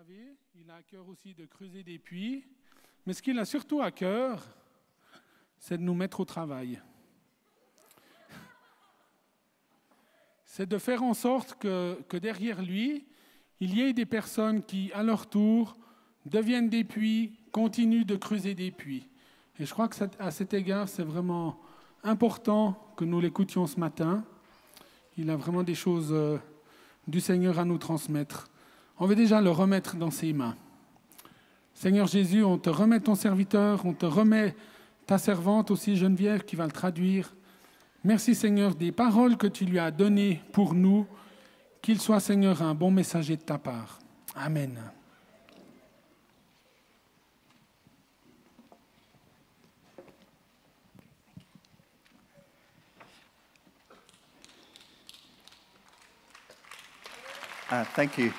savez, il a à cœur aussi de creuser des puits, mais ce qu'il a surtout à cœur, c'est de nous mettre au travail. C'est de faire en sorte que derrière lui, il y ait des personnes qui, à leur tour, deviennent des puits, continuent de creuser des puits. Et je crois qu'à cet égard, c'est vraiment important que nous l'écoutions ce matin. Il a vraiment des choses du Seigneur à nous transmettre. On va déjà le remettre dans ses mains. Seigneur Jésus, on te remet ton serviteur, on te remet ta servante aussi, Geneviève, qui va le traduire. Merci Seigneur des paroles que tu lui as données pour nous, qu'il soit Seigneur un bon messager de ta part. Amen. Thank you.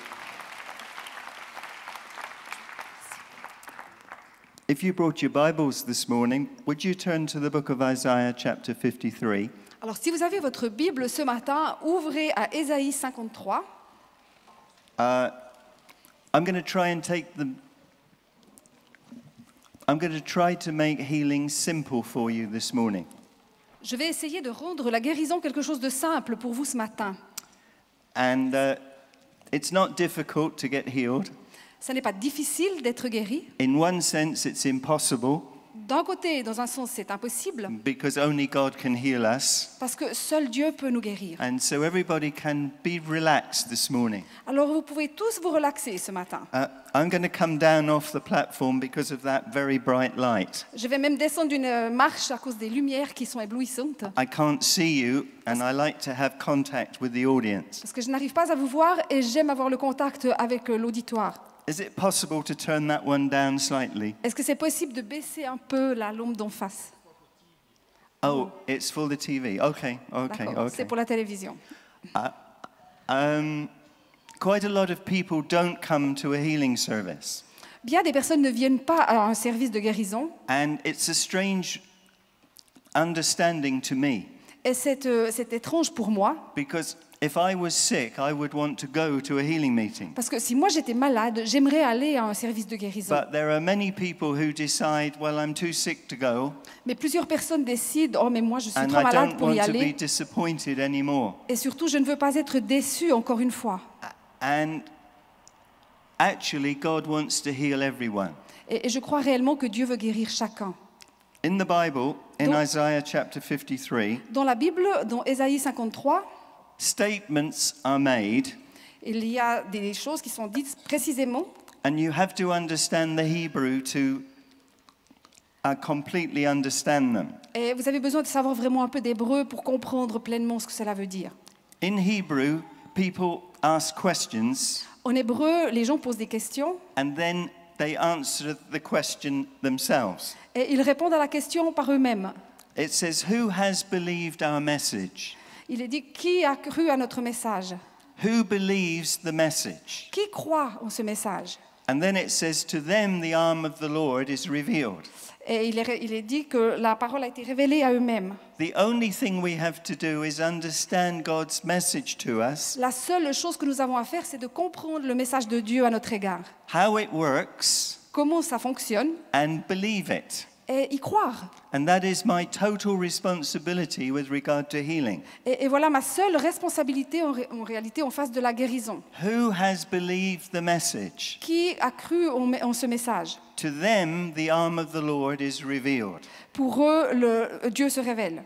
If you brought your Bibles this morning, would you turn to the book of Isaiah chapter 53? Alors, si vous avez votre Bible ce matin, ouvrez à Ésaïe 53. I'm going to try to make healing simple for you this morning. Je vais essayer de rendre la guérison quelque chose de simple pour vous ce matin. And it's not difficult to get healed. Ça n'est pas difficile d'être guéri. In one sense, it's impossible D'un côté, dans un sens, c'est impossible, because only God can heal us. parce que seul Dieu peut nous guérir. And so everybody can be relaxed this morning. Alors, vous pouvez tous vous relaxer ce matin. I'm going to come down off the platform because of that very bright light. Je vais même descendre d'une marche à cause des lumières qui sont éblouissantes, I can't see you, and I like to have contact with the audience. parce que je n'arrive pas à vous voir et j'aime avoir le contact avec l'auditoire. Is it possible to turn that one down slightly? Est-ce que c'est possible de baisser un peu la lampe d'en face? Oh, it's for the TV. Okay. D'accord, c'est pour la télévision. Quite a lot of people don't come to a healing service. Bien des personnes ne viennent pas à un service de guérison, And it's a strange understanding to me. et c'est étrange pour moi, Because if I was sick, I would want to go to a healing meeting. parce que si moi j'étais malade, j'aimerais aller à un service de guérison. But there are many people who decide, well, I'm too sick to go, Mais plusieurs personnes décident, oh mais moi je suis and trop I malade don't pour y want to be aller, disappointed anymore. et surtout je ne veux pas être déçue encore une fois. And actually, God wants to heal everyone. Et je crois réellement que Dieu veut guérir chacun. In the Bible, in Donc- Isaiah chapter 53, Dans la Bible, dans Ésaïe 53, statements are made, il y a des choses qui sont dites précisément, and you have to understand the Hebrew to completely understand them. et vous avez besoin de savoir vraiment un peu d'hébreu pour comprendre pleinement ce que cela veut dire. In Hebrew, people ask questions, En hébreu, les gens posent des questions and then they answer the question themselves. et ils répondent à la question par eux-mêmes. It says, who has believed our message? Il est dit, qui a cru à notre message? Who believes the message? Qui croit en ce message? And then it says, to them the arm of the Lord is revealed. Et il est dit que la parole a été révélée à eux-mêmes. The only thing we have to do is understand God's message to us, La seule chose que nous avons à faire, c'est de comprendre le message de Dieu à notre égard. how it works, Comment ça fonctionne and believe it. et y croire. And that is my total responsibility with regard to healing. Et voilà ma seule responsabilité en réalité en face de la guérison. Who has believed the message? Qui a cru en ce message? To them the arm of the Lord is revealed. Pour eux, Dieu se révèle.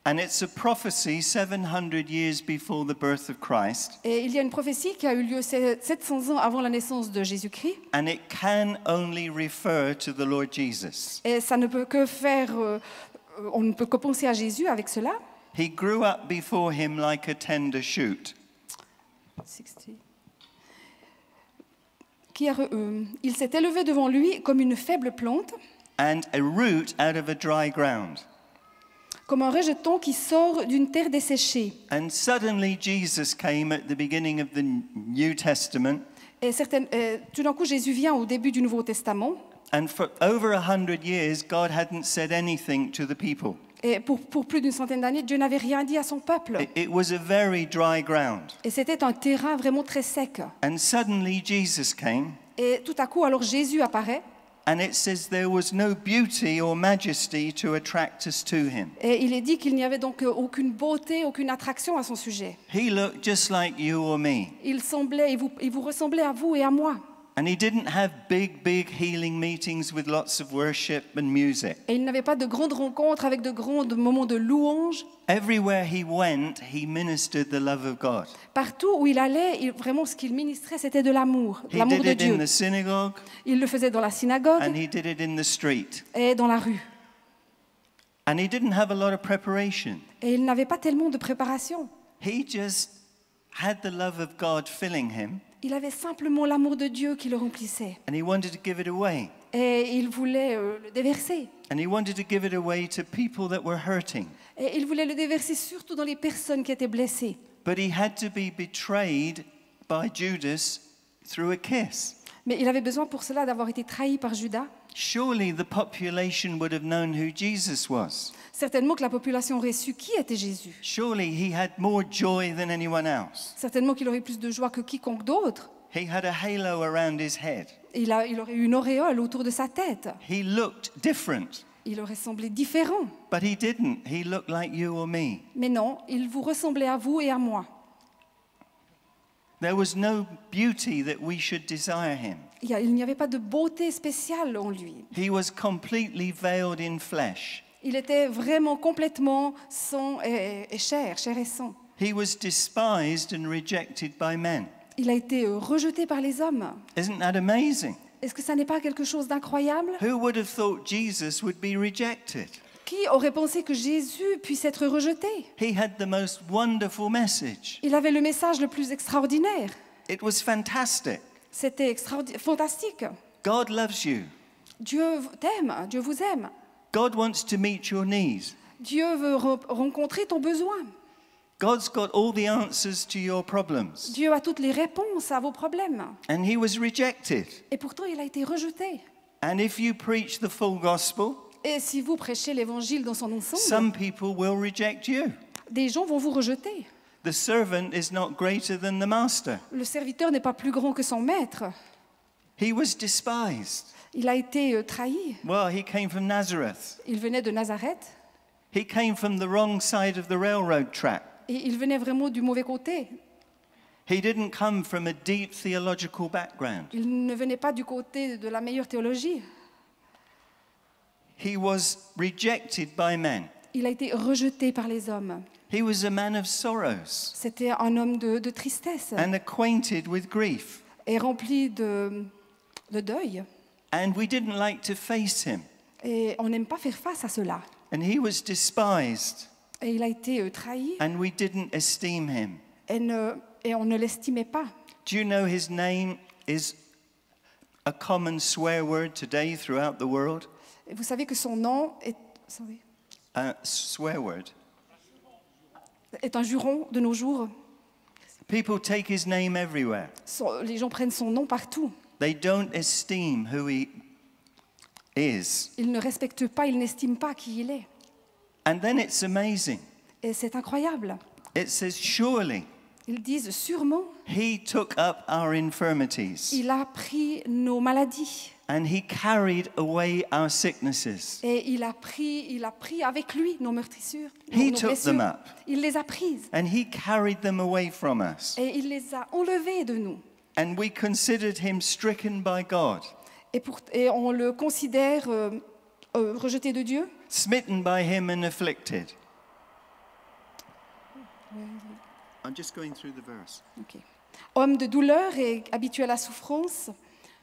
And it's a prophecy 700 years before the birth of Christ. Et il y a une prophétie qui a eu lieu 700 ans avant la naissance de Jésus-Christ. And it can only refer to the Lord Jesus. Et ça ne peut que on ne peut que penser à Jésus avec cela. He grew up before him like a tender shoot. 60. Il s'est élevé devant lui comme une faible plante, And a root out of a dry ground. comme un rejeton qui sort d'une terre desséchée. And suddenly Jesus came at the beginning of the New Testament. Et tout d'un coup, Jésus vient au début du Nouveau Testament. And for over 100 years, God hadn't said anything to the people. Et pour plus d'une centaine d'années, Dieu n'avait rien dit à son peuple. It was a very dry ground. Et c'était un terrain vraiment très sec. And suddenly Jesus came, Et tout à coup, alors Jésus apparaît. and it says there was no beauty or majesty to attract us to him. Et il est dit qu'il n'y avait donc aucune beauté, aucune attraction à son sujet. He looked just like you or me. Il vous ressemblait à vous et à moi. And he didn't have big healing meetings with lots of worship and music. Et il n'avait pas de grandes rencontres avec de grands moments de louange. Everywhere he went, he ministered the love of God. Partout où il allait, vraiment ce qu'il ministrait, c'était de l'amour, He l'amour did de it in Dieu. the synagogue, Il le faisait dans la synagogue and he did it in the street. et dans la rue. And he didn't have a lot of preparation. Et il n'avait pas tellement de préparation. He just had the love of God filling him, Il avait simplement l'amour de Dieu qui le remplissait. and he wanted to give it away. Et il voulait le déverser. And he wanted to give it away to people that were hurting. Et il voulait le déverser surtout dans les personnes qui étaient blessées. But he had to be betrayed by Judas through a kiss. Mais il avait besoin pour cela d'avoir été trahi par Judas. Surely the population would have known who Jesus was. Certainement que la population aurait su qui était Jésus. Surely he had more joy than anyone else. Certainement qu'il aurait plus de joie que quiconque d'autre. He had a halo around his head. Il aurait eu une auréole autour de sa tête. He looked different, Il aurait semblé différent. but he didn't. He looked like you or me. Mais non, il vous ressemblait à vous et à moi. There was no beauty that we should desire him. Il n'y avait pas de beauté spéciale en lui. He was completely veiled in flesh. Il était vraiment complètement sang et chair et sang. He was despised and rejected by men. Il a été rejeté par les hommes. Isn't that amazing? Est-ce que ça n'est pas quelque chose d'incroyable? Who would have thought Jesus would be rejected? Qui aurait pensé que Jésus puisse être rejeté? He had the most wonderful message. Il avait le message le plus extraordinaire. It was fantastic. C'était fantastique. God loves you. Dieu t'aime, Dieu vous aime. God wants to meet your needs. Dieu veut rencontrer ton besoin. God's got all the answers to your problems. Dieu a toutes les réponses à vos problèmes. And he was rejected. Et pourtant, il a été rejeté. And if you preach the full gospel, Et si vous prêchez l'évangile dans son ensemble, some people will reject you. des gens vont vous rejeter. The servant is not greater than the master. Le serviteur n'est pas plus grand que son maître. He was despised. Il a été trahi. Well, he came from Nazareth. Il venait de Nazareth He came from the wrong side of the railroad track. et il venait vraiment du mauvais côté. He didn't come from a deep theological background. Il ne venait pas du côté de la meilleure théologie. He was rejected by men. Il a été rejeté par les hommes. He was a man of sorrows C'était un homme de tristesse and acquainted with grief. et rempli de deuil. And we didn't like to face him. Et on n'aime pas faire face à cela. And he was despised, Et il a été trahi and we didn't esteem him. et on ne l'estimait pas. Do you know his name is a common swear word today throughout the world? Et vous savez que son nom Swear word. est un juron de nos jours. People take his name everywhere. Les gens prennent son nom partout. They don't esteem who he is. Ils ne respectent pas, ils n'estiment pas qui il est. And then it's amazing. Et c'est incroyable. It says, surely Ils disent sûrement, he took up our infirmities il a pris nos maladies and he carried away our sicknesses. et il a pris avec lui nos meurtrissures, He nos took blessures. them up. Il les a prises And he carried them away from us. et il les a enlevées de nous. And we considered him stricken by God, Et on le considère rejeté de Dieu. smitten by him and afflicted. I'm just going through the verse. Ok. Homme de douleur et habitué à la souffrance,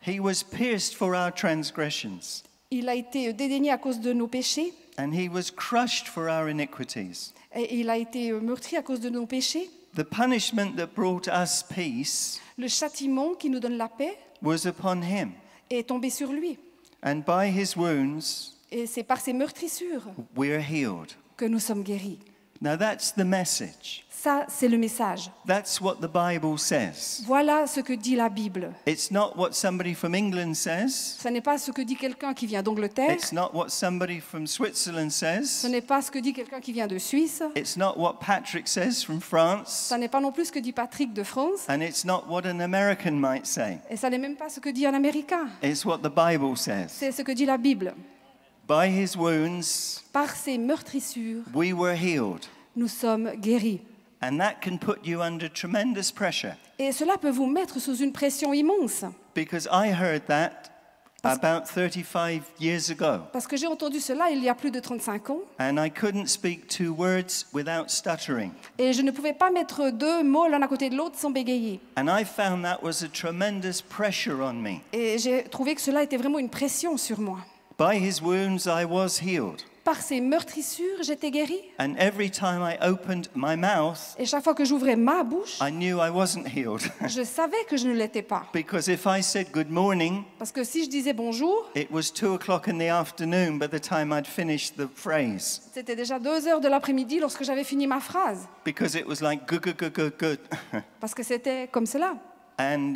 He was pierced for our transgressions, il a été dédaigné à cause de nos péchés and he was crushed for our iniquities. et il a été meurtri à cause de nos péchés. The punishment that brought us peace Le châtiment qui nous donne la paix was upon him, est tombé sur lui. and by his wounds Et c'est par ses meurtrissures we're healed. que nous sommes guéris. Now that's the message. Ça, c'est le message. That's what the Bible says. Voilà ce que dit la Bible. It's not what somebody from England says. Ce n'est pas ce que dit quelqu'un qui vient d'Angleterre. It's not what somebody from Switzerland Ce says. n'est pas ce que dit quelqu'un qui vient de Suisse. It's not what Patrick says from France. Ce n'est pas non plus ce que dit Patrick de France. And it's not what an American might say. Et ça n'est même pas ce que dit un Américain. It's what the Bible says. C'est ce que dit la Bible. By his wounds, Par ses meurtrissures, we were healed. nous sommes guéris. And that can put you under tremendous pressure. Et cela peut vous mettre sous une pression immense. Because I heard that about 35 years ago. Parce que j'ai entendu cela il y a plus de 35 ans. And I couldn't speak 2 words without stuttering. Et je ne pouvais pas mettre 2 mots l'un à côté de l'autre sans bégayer. And I found that was a tremendous pressure on me. Et j'ai trouvé que cela était vraiment une pression sur moi. By his wounds I was healed. Par ses meurtrissures, j'étais guérie. And every time I opened my mouth, Et chaque fois que j'ouvrais ma bouche, I knew I wasn't healed. je savais que je ne l'étais pas. Because if I said good morning, Parce que si je disais bonjour, it was 2 o'clock in the afternoon by the time I'd finished the phrase. c'était déjà 2 heures de l'après-midi lorsque j'avais fini ma phrase. Because it was like good, good, good, good, good. Parce que c'était comme cela. And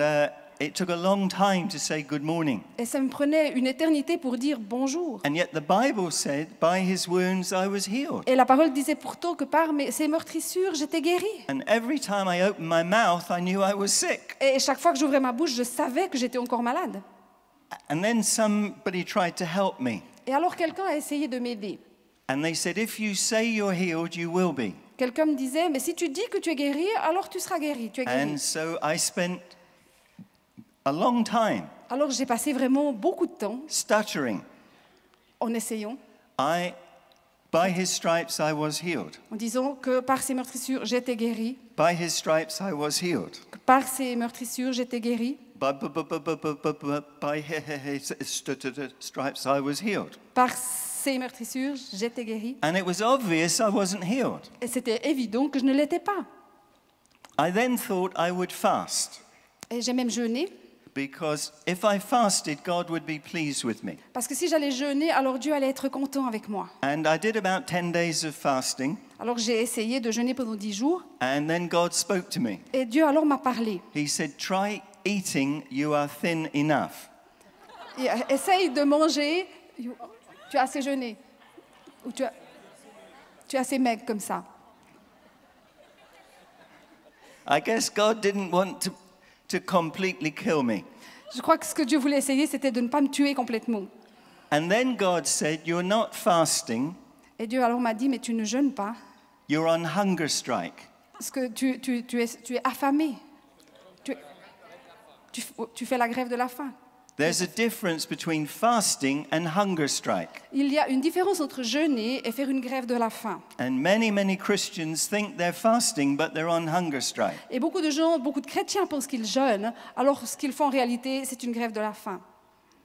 it took a long time to say good morning. Et ça me prenait une éternité pour dire bonjour. And yet the Bible said, by his wounds I was healed. Et la parole disait pourtant que par ces meurtrissures, j'étais guérie. And every time I opened my mouth, I knew I was sick. Et chaque fois que j'ouvrais ma bouche, je savais que j'étais encore malade. And then somebody tried to help me. Et alors quelqu'un a essayé de m'aider. And they said, if you say you're healed, you will be. Quelqu'un me disait, mais si tu dis que tu es guéri, alors tu seras guéri. Tu es guéri. And so I spent a long time Alors j'ai passé vraiment beaucoup de temps stuttering. en essayant, By his stripes I was healed. en disant que par ces meurtrissures, j'étais guéri. By his stripes I was healed. Que par ces meurtrissures, j'étais guéri. By his stripes I was healed. Par ces meurtrissures, j'étais guéri. And it was obvious I wasn't healed. Et c'était évident que je ne l'étais pas. I then thought I would fast. Et j'ai même jeûné, Because if I fasted, God would be pleased with me. parce que si j'allais jeûner, alors Dieu allait être content avec moi. And I did about 10 days of fasting. Alors j'ai essayé de jeûner pendant 10 jours, And then God spoke to me. et Dieu alors m'a parlé. He said, try eating, you are thin enough. Et, essaye de manger, tu as assez jeûné, ou tu es assez maigre comme ça. I guess God didn't want to completely kill me. Je crois que ce que Dieu voulait essayer, c'était de ne pas me tuer complètement. And then God said, you're not fasting, Et Dieu alors m'a dit, mais tu ne jeûnes pas, you're on hunger strike. parce que tu es affamé. Tu fais la grève de la faim. There's a difference between fasting and hunger strike. Il y a une différence entre jeûner et faire une grève de la faim. And many Christians think they're fasting, but they're on hunger strike. Et beaucoup de gens, beaucoup de chrétiens pensent qu'ils jeûnent, alors ce qu'ils font en réalité, c'est une grève de la faim.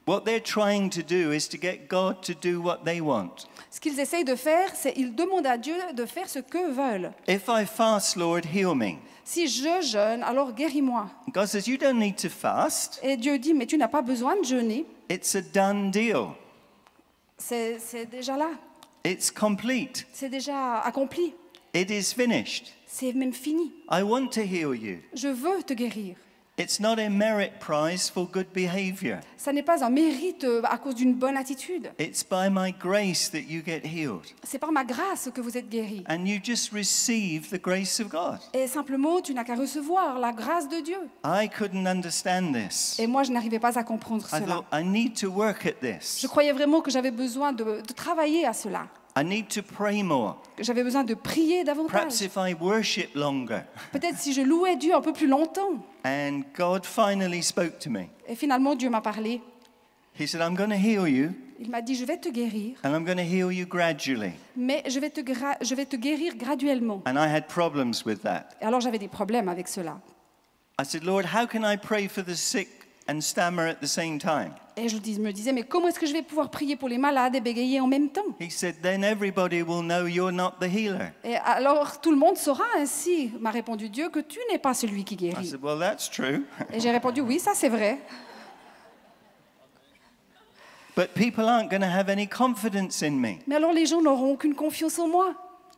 What they're trying to do is to get God to do what they want. Ce qu'ils essayent de faire, c'est qu'ils demandent à Dieu de faire ce qu'eux veulent. If I fast, Lord, heal me. Si je jeûne, alors guéris-moi. God says, you don't need to fast. Et Dieu dit, mais tu n'as pas besoin de jeûner. It's a done deal. C'est déjà là. It's complete. C'est déjà accompli. It is finished. C'est même fini. I want to heal you. Je veux te guérir. It's not a merit prize for good behavior. Ça n'est pas un mérite à cause d'une bonne attitude. It's by my grace that you get healed. C'est par ma grâce que vous êtes guéris. And you just receive the grace of God. Et simplement, tu n'as qu'à recevoir la grâce de Dieu. I couldn't understand this. Et moi, je n'arrivais pas à comprendre I cela. thought, I need to work at this. Je croyais vraiment que j'avais besoin de travailler à cela. I need to pray more. Que j'avais besoin de prier Perhaps davantage. if I worship longer. Peut-être si je louais Dieu un peu plus longtemps. And God finally spoke to me. Et finalement, Dieu m'a parlé. He said, I'm going to heal you, Il m'a dit, je vais te guérir, and I'm going to heal you gradually. mais je vais te guérir graduellement. And I had problems with that. Et alors, j'avais des problèmes avec cela. I said, Lord, how can I pray for the sick and stammer at the same time? Et je me disais, mais comment est-ce que je vais pouvoir prier pour les malades et bégayer en même temps? He said, then everybody will know you're not the healer. Et alors, tout le monde saura ainsi, m'a répondu Dieu, que tu n'es pas celui qui I guérit. said, well, that's true. Et j'ai répondu, oui, ça c'est vrai. But people aren't going to have any confidence in me. Mais alors, les gens n'auront aucune confiance en moi.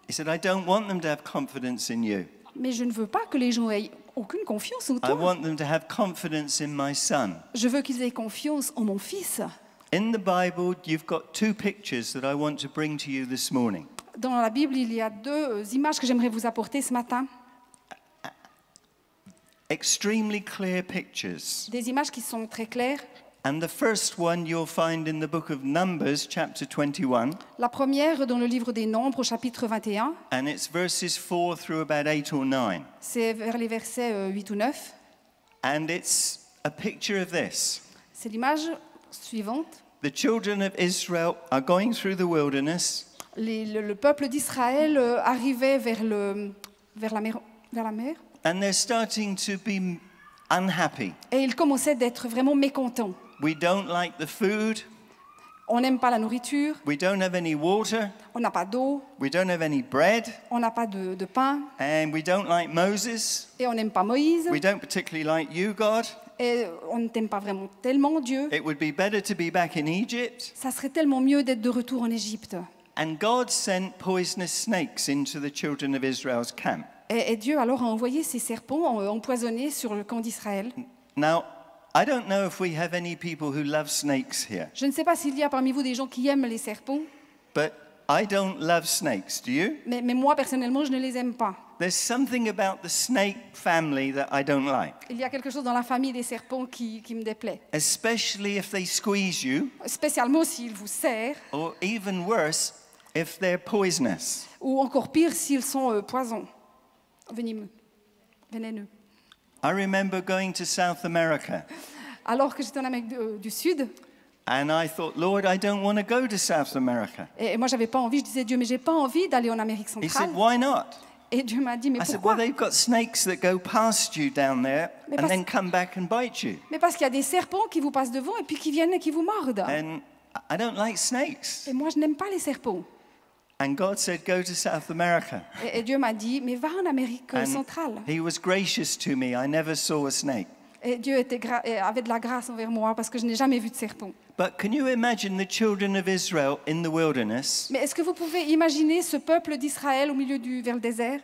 He said, I don't want them to have confidence in you. Mais je ne veux pas que les gens aient aucune confiance en I toi. want them to have confidence in my son. Je veux qu'ils aient confiance en mon fils. In the Bible, you've got two pictures that I want to bring to you this morning. Dans la Bible, il y a deux images que j'aimerais vous apporter ce matin. Extremely clear pictures. Des images qui sont très claires. And the first one you'll find in the book of Numbers, chapter 21, La première dans le livre des Nombres, au chapitre 21. and it's verses 4 through about 8 or 9. C'est vers les versets 8 ou 9. And it's a picture of this. C'est l'image suivante. The children of Israel are going through the wilderness, Le peuple d'Israël arrivait vers la mer, and they're starting to be unhappy. et il commençait d'être vraiment mécontent. We don't like the food, On n'aime pas la nourriture, we don't have any water, on n'a pas d'eau, we don't have any bread, on n'a pas de pain, and we don't like Moses. et on n'aime pas Moïse, We don't particularly like you, God. et on ne t'aime pas vraiment tellement Dieu. It would be better to be back in Egypt. Ça serait tellement mieux d'être de retour en Égypte. And God sent poisonous snakes into the children of Israel's camp. Et Dieu alors a envoyé ces serpents empoisonnés sur le camp d'Israël. Now, I don't know if we have any people who love snakes here, Je ne sais pas s'il y a parmi vous des gens qui aiment les serpents, but I don't love snakes, do you? mais moi personnellement je ne les aime pas. There's something about the snake family that I don't like, Il y a quelque chose dans la famille des serpents qui me déplaît. especially if they squeeze you, Spécialement s'ils vous serrent, or even worse, if they're poisonous. ou encore pire s'ils sont poison, vénéneux. I remember going to South America, Alors que j'étais en Amérique du Sud, and I thought, Lord, I don't want to go to South America. et moi j'avais pas envie, je disais Dieu, mais j'ai pas envie d'aller en Amérique He centrale. said, why not? Et Dieu m'a dit, mais I said, pourquoi? well, they've got snakes that go past you down there Mais and parce- then come back and bite you. Mais parce qu'il y a des serpents qui vous passent devant et puis qui viennent et qui vous mordent. And I don't like snakes. Et moi je n'aime pas les serpents. And God said, go to South America. Et Dieu m'a dit, mais va en Amérique And centrale. He was gracious to me. I never saw a snake. Et Dieu avait de la grâce envers moi parce que je n'ai jamais vu de serpent. But can you imagine the children of Israel in the wilderness? Mais est-ce que vous pouvez imaginer ce peuple d'Israël au milieu vers le désert?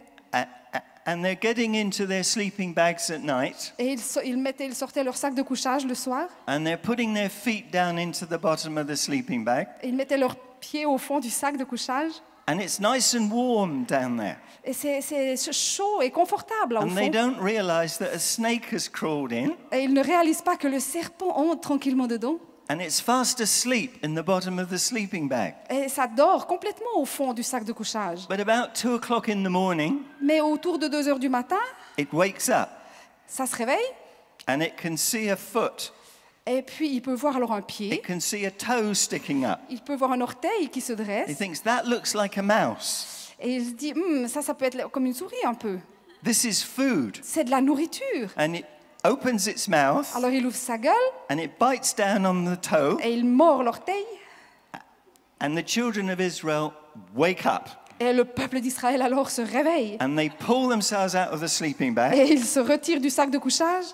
And they're getting into their sleeping bags at night, Et ils sortaient leur sac de couchage le soir, and they're putting their feet down into the bottom of the sleeping bag, et ils mettaient leurs pieds au fond du sac de couchage. and it's nice and warm down there. Et c'est chaud et confortable là, au And they fond. don't realize that a snake has crawled in, Et ils ne réalisent pas que le serpent entre tranquillement dedans. and it's fast asleep in the bottom of the sleeping bag. Et ça dort complètement au fond du sac de couchage. But about 2 o'clock in the morning, Mais autour de 2 heures du matin, it wakes up, ça se réveille. and it can see a foot. Et puis il peut voir alors un pied. It can see a toe sticking up. Il peut voir un orteil qui se He dresse. thinks, that looks like a mouse. Et il se dit, ça peut être comme une souris un peu. This is food. C'est de la nourriture. And it opens its mouth, Alors il ouvre sa gueule and it bites down on the toe, et il mord l'orteil. and the children of Israel wake up, Et le peuple d'Israël alors se réveille. and they pull themselves out of the sleeping bag, Et ils se retirent du sac de couchage.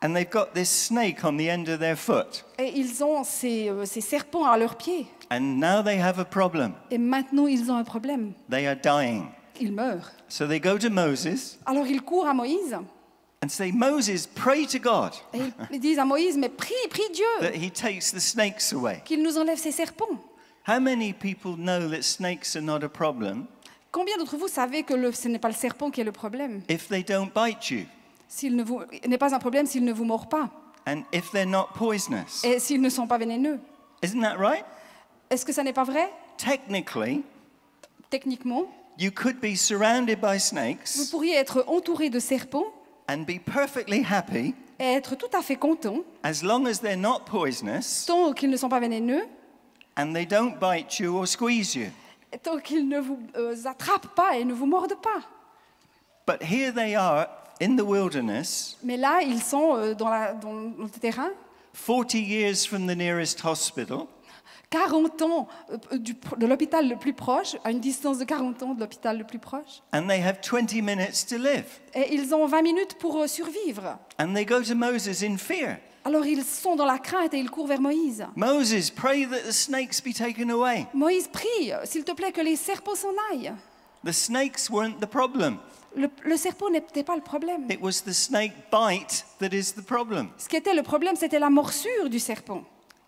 and they've got this snake on the end of their foot. Et ils ont ces serpents à leurs pieds. And now they have a problem. Et maintenant ils ont un problème. They are dying. Ils meurent. So they go to Moses Alors ils courent à Moïse. and say, Moses, pray to God Et ils disent à Moïse, mais prie Dieu that he takes the snakes away. qu'il nous enlève ces serpents. How many people know that snakes are not a problem Combien d'entre vous savez que ce n'est pas le serpent qui est le problème? if they don't bite you, S'il n'est pas un problème s'il ne vous mord pas. and if they're not poisonous? Et s'ils ne sont pas vénéneux. Isn't that right? Est-ce que ça n'est pas vrai? Technically, Techniquement, you could be surrounded by vous snakes pourriez être entouré de serpents and be perfectly happy et être tout à fait content as long as they're not poisonous tant qu'ils ne sont pas vénéneux, and they don't bite you or squeeze you. tant qu'ils ne vous attrapent pas et ne vous mordent pas. But here they are in the wilderness, Mais là, ils sont dans le terrain, 40 years from the nearest hospital, 40 ans de l'hôpital le plus proche, à une distance de 40 ans de l'hôpital le plus proche. and they have 20 minutes to live. Et ils ont 20 minutes pour survivre. And they go to Moses in fear. Alors ils sont dans la crainte et ils courent vers Moïse. Moses, pray that the snakes be taken away. Moïse prie, s'il te plaît, que les serpents s'en aillent. The snakes weren't the problem. Le serpent n'était pas le problème. It was the snake bite that is the problem. Ce qui était le problème, c'était la morsure du serpent.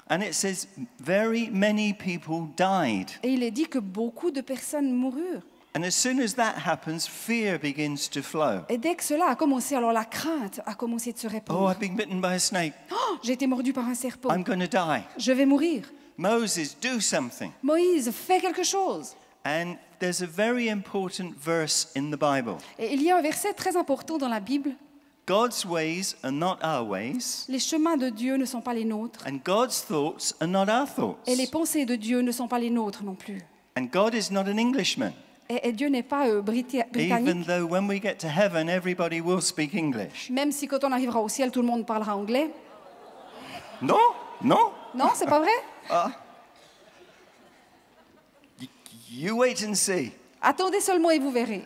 And it says very many people died. Et il est dit que beaucoup de personnes moururent. And as soon as that happens, fear begins to flow. Et dès que cela a commencé, alors la crainte a commencé de se Oh, répandre. I've been bitten by a snake. Oh, j'ai été mordu par un serpent. I'm going to die. Je vais mourir. Moses, do something. Moïse, fais quelque chose. And there's a very important verse in the Bible. Et il y a un verset très important dans la Bible. God's ways are not our ways, Les chemins de Dieu ne sont pas les nôtres. and God's thoughts are not our thoughts. Et les pensées de Dieu ne sont pas les nôtres non plus. And God is not an Englishman, Et Dieu n'est pas even britannique. though when we get to heaven, everybody will speak English. Même si quand on arrivera au ciel, tout le monde parlera anglais. No, no. Non, c'est pas vrai? You wait and see. Attendez seulement et vous verrez.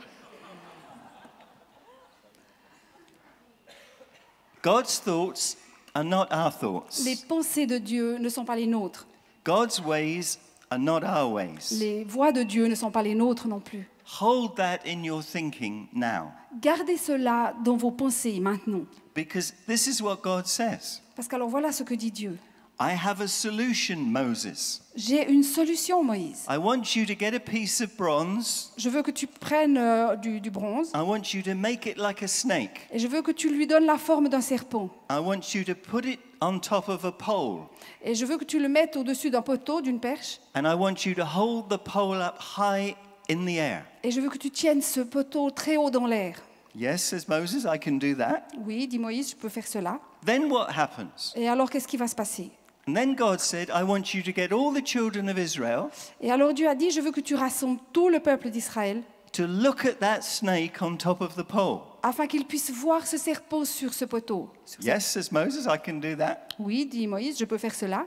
God's thoughts are not our thoughts. Les pensées de Dieu ne sont pas les nôtres. God's ways are not our ways. Les voies de Dieu ne sont pas les nôtres non plus. Hold that in your thinking now, Gardez cela dans vos pensées maintenant. because this is what God says. Parce qu'alors voilà ce que dit Dieu. I have a solution, Moses. J'ai une solution, Moïse. I want you to get a piece of bronze. Je veux que tu prennes du bronze I want you to make it like a snake. et je veux que tu lui donnes la forme d'un serpent. I want you to put it on top of a pole. Et je veux que tu le mettes au-dessus d'un poteau, d'une perche. And I want you to hold the pole up high in the air. Et je veux que tu tiennes ce poteau très haut dans l'air. Yes, says Moses, I can do that. Oui, dit Moïse, je peux faire cela. Then what happens? Et alors, qu'est-ce qui va se passer? And then God said, I want you to get all the children of Israel Et alors Dieu a dit, je veux que tu rassembles tout le peuple d'Israël to look at that snake on top of the pole. afin qu'ils puissent voir ce serpent sur ce poteau. Yes, says Moses, I can do that. Oui, dit Moïse, je peux faire cela.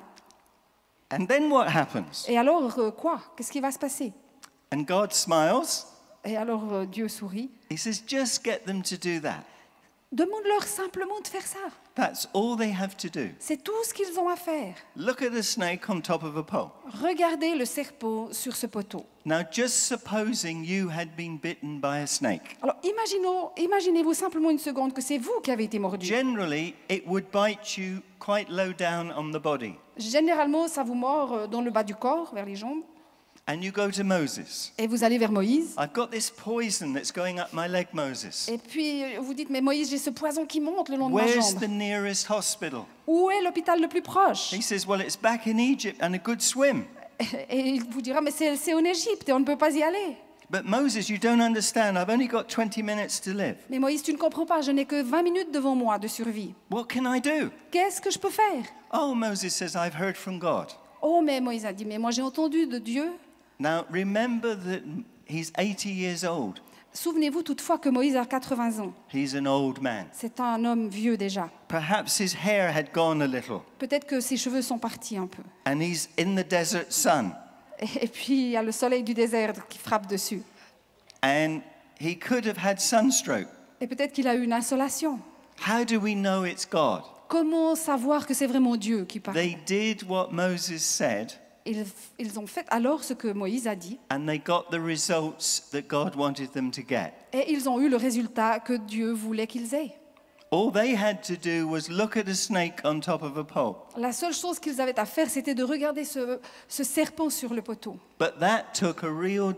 And then what happens? Et alors, quoi? Qu'est-ce qui va se passer? And God smiles. Et alors, Dieu sourit. He says, just get them to do that. Demande-leur simplement de faire ça. That's all they have to do. C'est tout ce qu'ils ont à faire. Look at a snake on top of a pole. Regardez le serpent sur ce poteau. Now, just supposing you had been bitten by a snake. Alors, imaginez-vous simplement une seconde que c'est vous qui avez été mordu. Generally, it would bite you quite low down on the body. Généralement, ça vous mord dans le bas du corps, vers les jambes. And you go to Moses. Et vous allez vers Moïse. I've got this poison that's going up my leg, Moses. Et puis, vous dites, mais Moïse, j'ai ce poison qui monte le long de ma Where's jambe. the nearest hospital? Où est l'hôpital le plus proche? He says, well, it's back in Egypt and a good swim. Et il vous dira, mais c'est en Égypte et on ne peut pas y aller. But Moses, you don't understand. I've only got 20 minutes to live. Mais Moïse, tu ne comprends pas, je n'ai que 20 minutes devant moi de survie. What can I do? Qu'est-ce que je peux faire? Oh, Moses says, I've heard from God. Oh, mais Moïse a dit, mais moi j'ai entendu de Dieu. Now, remember that he's 80 years old. Souvenez-vous toutefois que Moïse a 80 ans. He's an old man. C'est un homme vieux déjà. Perhaps his hair had gone a little. Peut-être que ses cheveux sont partis un peu. And he's in the desert sun. Et puis il y a le soleil du désert qui frappe dessus. And he could have had sunstroke. Et peut-être qu'il a eu une insolation. How do we know it's God? Comment savoir que c'est vraiment Dieu qui parle? They did what Moses said, Ils ont fait alors ce que Moïse a dit. and they got the results that God wanted them to get. Et ils ont eu le résultat que Dieu voulait qu'ils aient. All they had to do was look at a snake on top of a pole. La seule chose qu'ils avaient à faire, c'était de regarder ce serpent sur le poteau. But that took a real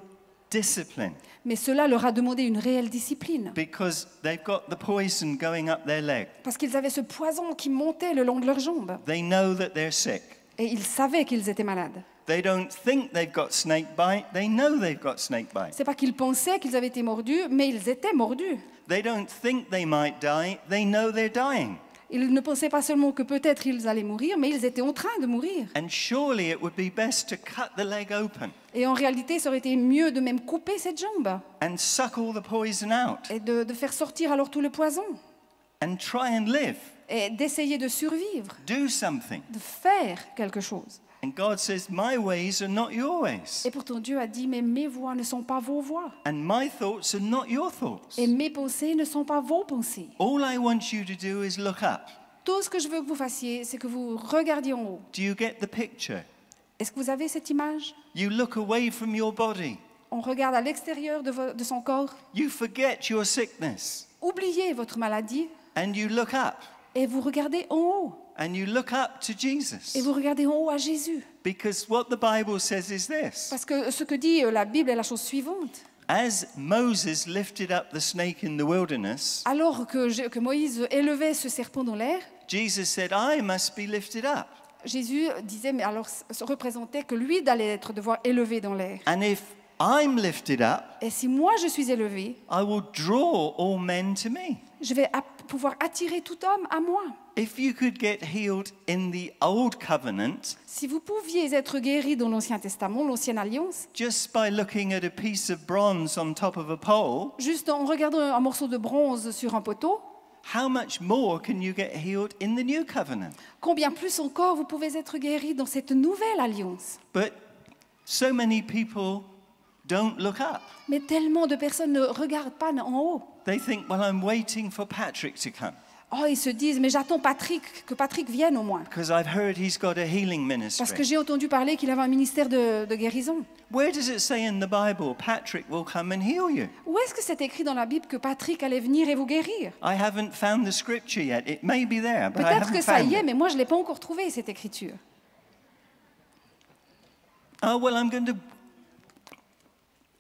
discipline Mais cela leur a demandé une réelle discipline. because they've got the poison going up their leg. Parce qu'ils avaient ce poison qui montait le long de leurs jambes. They know that they're sick. Et ils savaient qu'ils étaient malades. They don't think they've got snake bite. They know they've got snake bite. C'est pas qu'ils pensaient qu'ils avaient été mordus, mais ils étaient mordus. They don't think they might die. They know they're dying. Ils ne pensaient pas seulement que peut-être ils allaient mourir, mais ils étaient en train de mourir. And surely it would be best to cut the leg open Et en réalité, ça aurait été mieux de même couper cette jambe and suck all the poison out et de faire sortir alors tout le poison and try and live. et d'essayer de survivre, Do something. de faire quelque chose. And God says, my ways are not your ways. Et pourtant Dieu a dit, mais mes voies ne sont pas vos voies. And my thoughts are not your thoughts. Et mes pensées ne sont pas vos pensées. All I want you to do is look up. Tout ce que je veux que vous fassiez, c'est que vous regardiez en haut. Do you get the picture? Est-ce que vous avez cette image? You look away from your body. on regarde à l'extérieur de son corps, you forget your sickness oubliez votre maladie and you look up. et vous regardez en haut. And you look up to Jesus. Et vous regardez en haut à Jésus. Because what the Bible says is this. Parce que ce que dit la Bible est la chose suivante. As Moses lifted up the snake in the wilderness, Alors que Moïse élevait ce serpent dans l'air, Jesus said, I must be lifted up. Jésus disait, mais alors se représentait que lui allait devoir élevé dans l'air. And if I'm lifted up, Et si moi je suis élevé, I will draw all men to me. je vais pouvoir attirer tout homme à moi. If you could get healed in the old covenant Si vous pouviez être guéri dans l'Ancien Testament, l'Ancienne Alliance, just by looking at a piece of bronze on top of a pole, juste en regardant un morceau de bronze sur un poteau, how much more can you get healed in the new covenant? combien plus encore vous pouvez être guéri dans cette nouvelle alliance. But so many people don't look up. Mais tellement de personnes ne regardent pas en haut. They think, well, I'm waiting for Patrick to come Oh, ils se disent, mais j'attends que Patrick vienne au moins. because I've heard he's got a healing Parce que ministry. j'ai entendu parler qu'il avait un ministère de guérison. Where does it say in the Bible, Patrick will come and heal you? Où est-ce que c'est écrit dans la Bible que Patrick allait venir et vous guérir? I haven't found the scripture yet. It may be there, but I Peut-être que haven't ça found y est, it. mais moi je ne l'ai pas encore trouvé, cette écriture. Oh, well, I'm going to...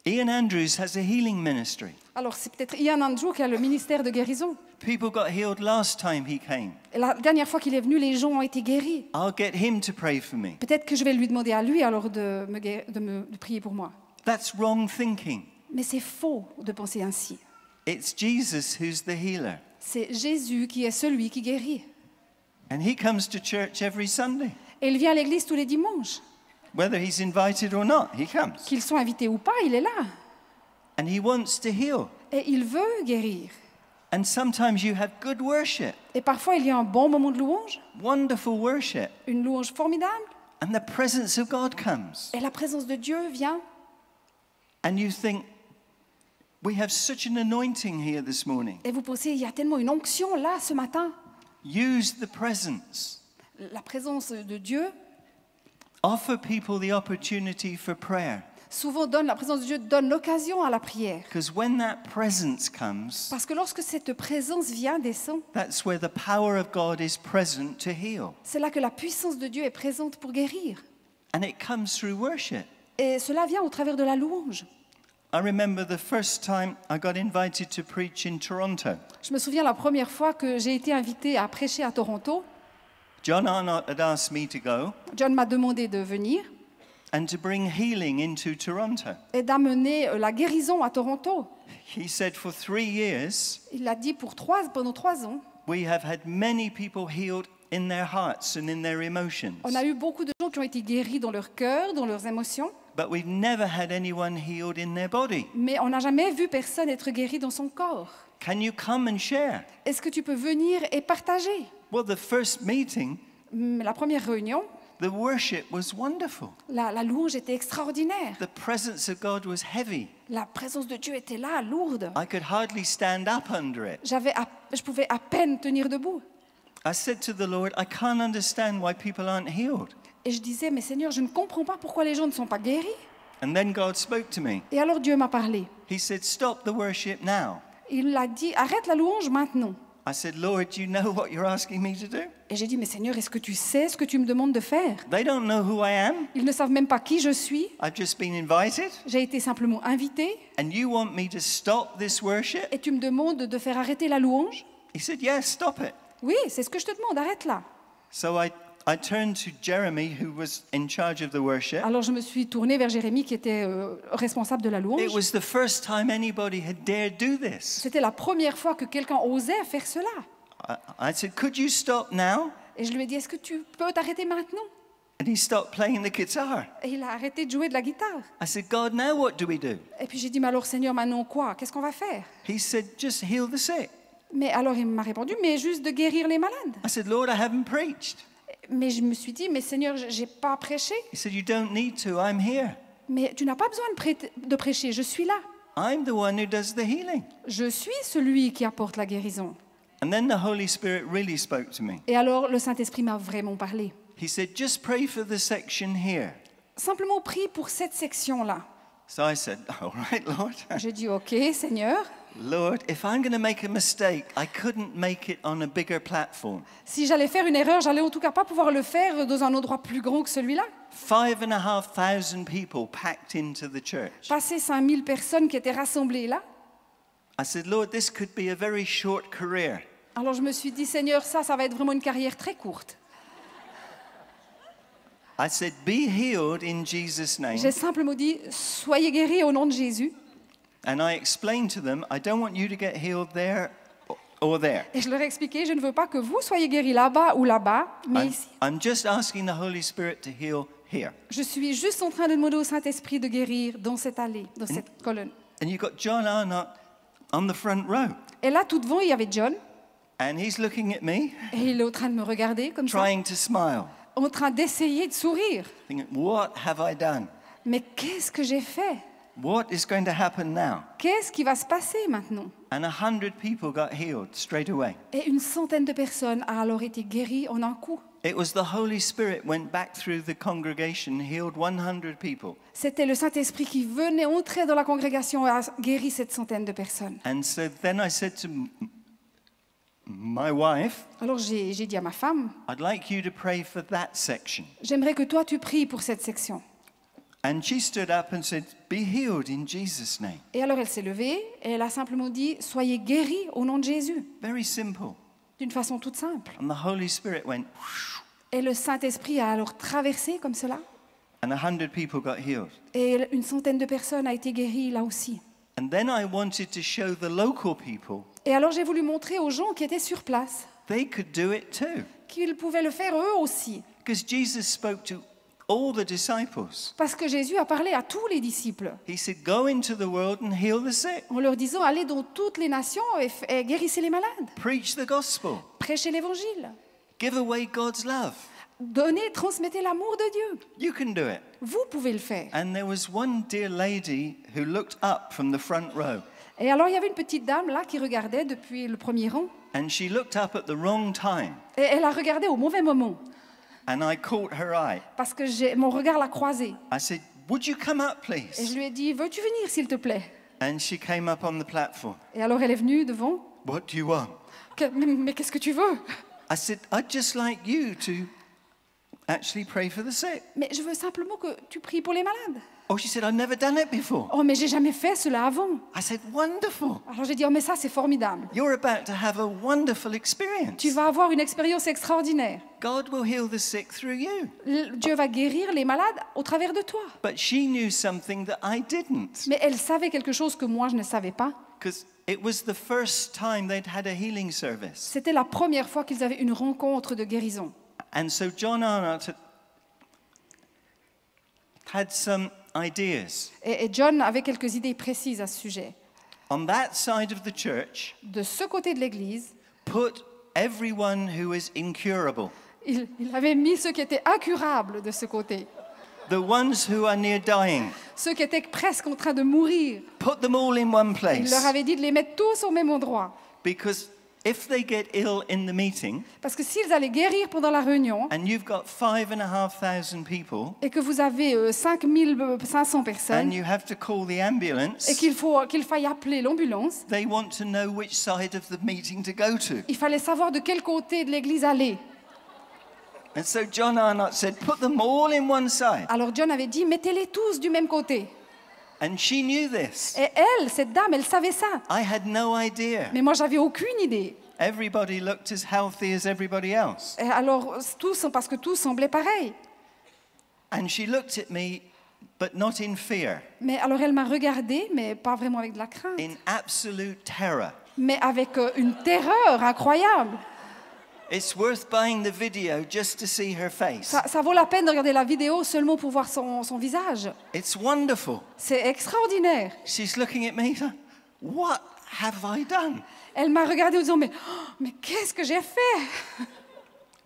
Ian Andrews has a healing ministry. Alors c'est peut-être Ian Andrew qui a le ministère de guérison. People got healed last time he came. Et la dernière fois qu'il est venu, les gens ont été guéris. I'll get him to pray for me. Peut-être que je vais lui demander à lui alors de prier pour moi. That's wrong thinking. Mais c'est faux de penser ainsi. It's Jesus who's the healer. C'est Jésus qui est celui qui guérit. And he comes to church every Sunday. Et il vient à l'église tous les dimanches. Whether he's invited or not, he comes. Qu'ils soient invités ou pas, il est là. And he wants to heal. Et il veut guérir. And sometimes you have good worship, Et parfois, il y a un bon moment de louange, wonderful worship, une louange formidable, and the presence of God comes. et la présence de Dieu vient. And you think, we have such an anointing here this morning. Et vous pensez, il y a tellement une onction là ce matin. Use the presence. La présence de Dieu Offer people the opportunity for prayer. souvent la présence de Dieu donne l'occasion à la prière. Because when that presence comes, Parce que lorsque cette présence vient, descend, that's where the power of God is present to heal. c'est là que la puissance de Dieu est présente pour guérir. And it comes through worship. Et cela vient au travers de la louange. I remember the first time I got invited to preach in Toronto. Je me souviens la première fois que j'ai été invitée à prêcher à Toronto. John Arnott had asked me to go John m'a demandé de venir and to bring healing into Toronto. et d'amener la guérison à Toronto. He said for 3 years, Il l'a dit pendant 3 ans. we have had many people healed in their hearts and in their emotions. On a eu beaucoup de gens qui ont été guéris dans leur cœur, dans leurs émotions, But we've never had anyone healed in their body. mais on n'a jamais vu personne être guéri dans son corps. Can you come and share? Est-ce que tu peux venir et partager? Well, the first meeting, La première réunion, the worship was wonderful. la louange était extraordinaire. The presence of God was heavy. La présence de Dieu était là, lourde. I could hardly stand up under it. Je pouvais à peine tenir debout. I said to the Lord, I can't understand why people aren't healed. Et je disais, mais Seigneur, je ne comprends pas pourquoi les gens ne sont pas guéris. And then God spoke to me. Et alors Dieu m'a parlé. He said, stop the worship now. Il a dit, arrête la louange maintenant. I said, Lord, do you know what you're asking me to do? Et j'ai dit, mais Seigneur, est-ce que tu sais ce que tu me demandes de faire? They don't know who I am. Ils ne savent même pas qui je suis. I've just been invited. J'ai été simplement invitée. And you want me to stop this worship? Et tu me demandes de faire arrêter la louange? He said, yes, stop it. Oui, c'est ce que je te demande, arrête-la. So I turned to Jeremy, who was in charge of the worship. Alors je me suis tournée vers Jérémie qui était responsable de la It louange. was the first time anybody had dared do this. C'était la première fois que quelqu'un osait faire cela. I said, could you stop now? Et je lui ai dit, est-ce que tu peux t'arrêter maintenant? And he stopped playing the guitar. Et il a arrêté de jouer de la guitare. I said, God, now what do we do? Et puis j'ai dit, mais alors Seigneur, maintenant quoi? Qu'est-ce qu'on va faire? He said, just heal the sick. Mais alors il m'a répondu, mais juste de guérir les malades. I said, Lord, I haven't preached. Mais je me suis dit, mais Seigneur, j'ai pas prêché. He said, you don't need to, I'm here. Mais tu n'as pas besoin de prêcher, je suis là. I'm the one who does the healing. Je suis celui qui apporte la guérison. And then the Holy Spirit really spoke to me. Et alors le Saint-Esprit m'a vraiment parlé. He said, just pray for the section here. Simplement prie pour cette section-là. So I said, all right, Lord. Je dis, OK, Seigneur, Lord, if I'm going to make a mistake, I couldn't make it on a bigger platform. si j'allais faire une erreur, j'allais en tout cas pas pouvoir le faire dans un endroit plus grand que celui-là. 5,500 people packed into the church. Passer 5000 personnes qui étaient rassemblées là. I said, Lord, this could be a very short career. Alors je me suis dit, Seigneur, ça va être vraiment une carrière très courte. I said, be healed in Jesus' name. J'ai simplement dit, soyez guéris au nom de Jésus. And I explained to them, I don't want you to get healed there or there. Et je leur ai expliqué, je ne veux pas que vous soyez guéris là-bas ou là-bas, mais ici. I'm just asking the Holy Spirit to heal here. Je suis juste en train de demander au Saint-Esprit de guérir dans cette allée, dans cette colonne. And you've got John Arnott on the front row. Et là, tout devant, il y avait John, And he's looking at me, et il est en train de me regarder comme ça, trying to smile. en train d'essayer de sourire. Thinking, what have I done? Mais qu'est-ce que j'ai fait? What is going to happen now? Qu'est-ce qui va se passer maintenant? And 100 people got healed straight away. Et une centaine de personnes a alors été guéries en un coup. It was the Holy Spirit went back through the congregation, healed 100 people. C'était le Saint-Esprit qui venait entrer dans la congrégation et a guéri cette centaine de personnes. And so then I said to my wife, Alors j'ai dit à ma femme, I'd like you to pray for that section. j'aimerais que toi tu pries pour cette section. And she stood up and said, be healed in Jesus' name. Et alors elle s'est levée et elle a simplement dit, soyez guéris au nom de Jésus, Very simple. d'une façon toute simple. And the Holy Spirit went, whoosh, Et le Saint-Esprit a alors traversé comme cela. and 100 people got healed. Et une centaine de personnes a été guéries là aussi. And then I wanted to show the local people Et alors j'ai voulu montrer aux gens qui étaient sur place they could do it too. qu'ils pouvaient le faire eux aussi. Because Jesus spoke to all the disciples. Parce que Jésus a parlé à tous les disciples He said, go into the world and heal the sick. en leur disant, allez dans toutes les nations et guérissez les malades. Preach the gospel. Prêchez l'évangile. Give away God's love. Donnez, transmettez l'amour de Dieu. You can do it. Vous pouvez le faire. And there was one dear lady who looked up from the front row. Et alors il y avait une petite dame là qui regardait depuis le premier rang. And she looked up at the wrong time. Et elle a regardé au mauvais moment And I caught her eye. parce que mon regard l'a croisée. I said, would you come up, Et je please? lui ai dit, veux-tu venir s'il te plaît? And she came up on the platform. Et alors elle est venue devant. What do you want? Mais qu'est-ce que tu veux? I said, I'd just like you to actually pray for the sick. Mais je veux simplement que tu pries pour les malades. Oh, she said, I've never done it before. Oh, mais j'ai jamais fait cela avant. I said, wonderful. Alors j'ai dit, oh, mais ça c'est formidable. You're about to have a wonderful experience. Tu vas avoir une expérience extraordinaire. God will heal the sick through you. Dieu va guérir les malades au travers de toi. But she knew something that I didn't. Mais elle savait quelque chose que moi je ne savais pas. Because it was the first time they'd had a healing service. C'était la première fois qu'ils avaient une rencontre de guérison. And so John Arnott had some ideas. Et John avait quelques idées précises à ce sujet. On that side of the church, De ce côté de l'église, put everyone who is incurable. il avait mis ceux qui étaient incurables de ce côté. The ones who are near dying. Ceux qui étaient presque en train de mourir. Put them all in one Il place. leur avait dit de les mettre tous au même endroit. Because if they get ill in the meeting, Parce que s'ils allaient guérir pendant la réunion, and you've got 5,500 people, et que vous avez 5500 and personnes, you have to call the ambulance, et qu'il faille appeler l'ambulance, they want to know which side of the meeting to go to. il fallait savoir de quel côté de l'église aller. And so John Arnott said, put them all in one side. Alors John avait dit, mettez-les tous du même côté. And she knew this. Et elle, cette dame, elle savait ça. I had no idea. Mais moi, j'avais aucune idée. Everybody looked as healthy as everybody else. Et alors, parce que tout semblait pareil. And she looked at me, but not in fear, Mais alors, elle m'a regardée, mais pas vraiment avec de la crainte, in absolute terror. mais avec une terreur incroyable. It's worth buying the video just to see her face. Ça vaut la peine de regarder la vidéo seulement pour voir son visage. It's wonderful. C'est extraordinaire. She's looking at me, what have I done? Elle m'a regardée en disant, mais qu'est-ce que j'ai fait?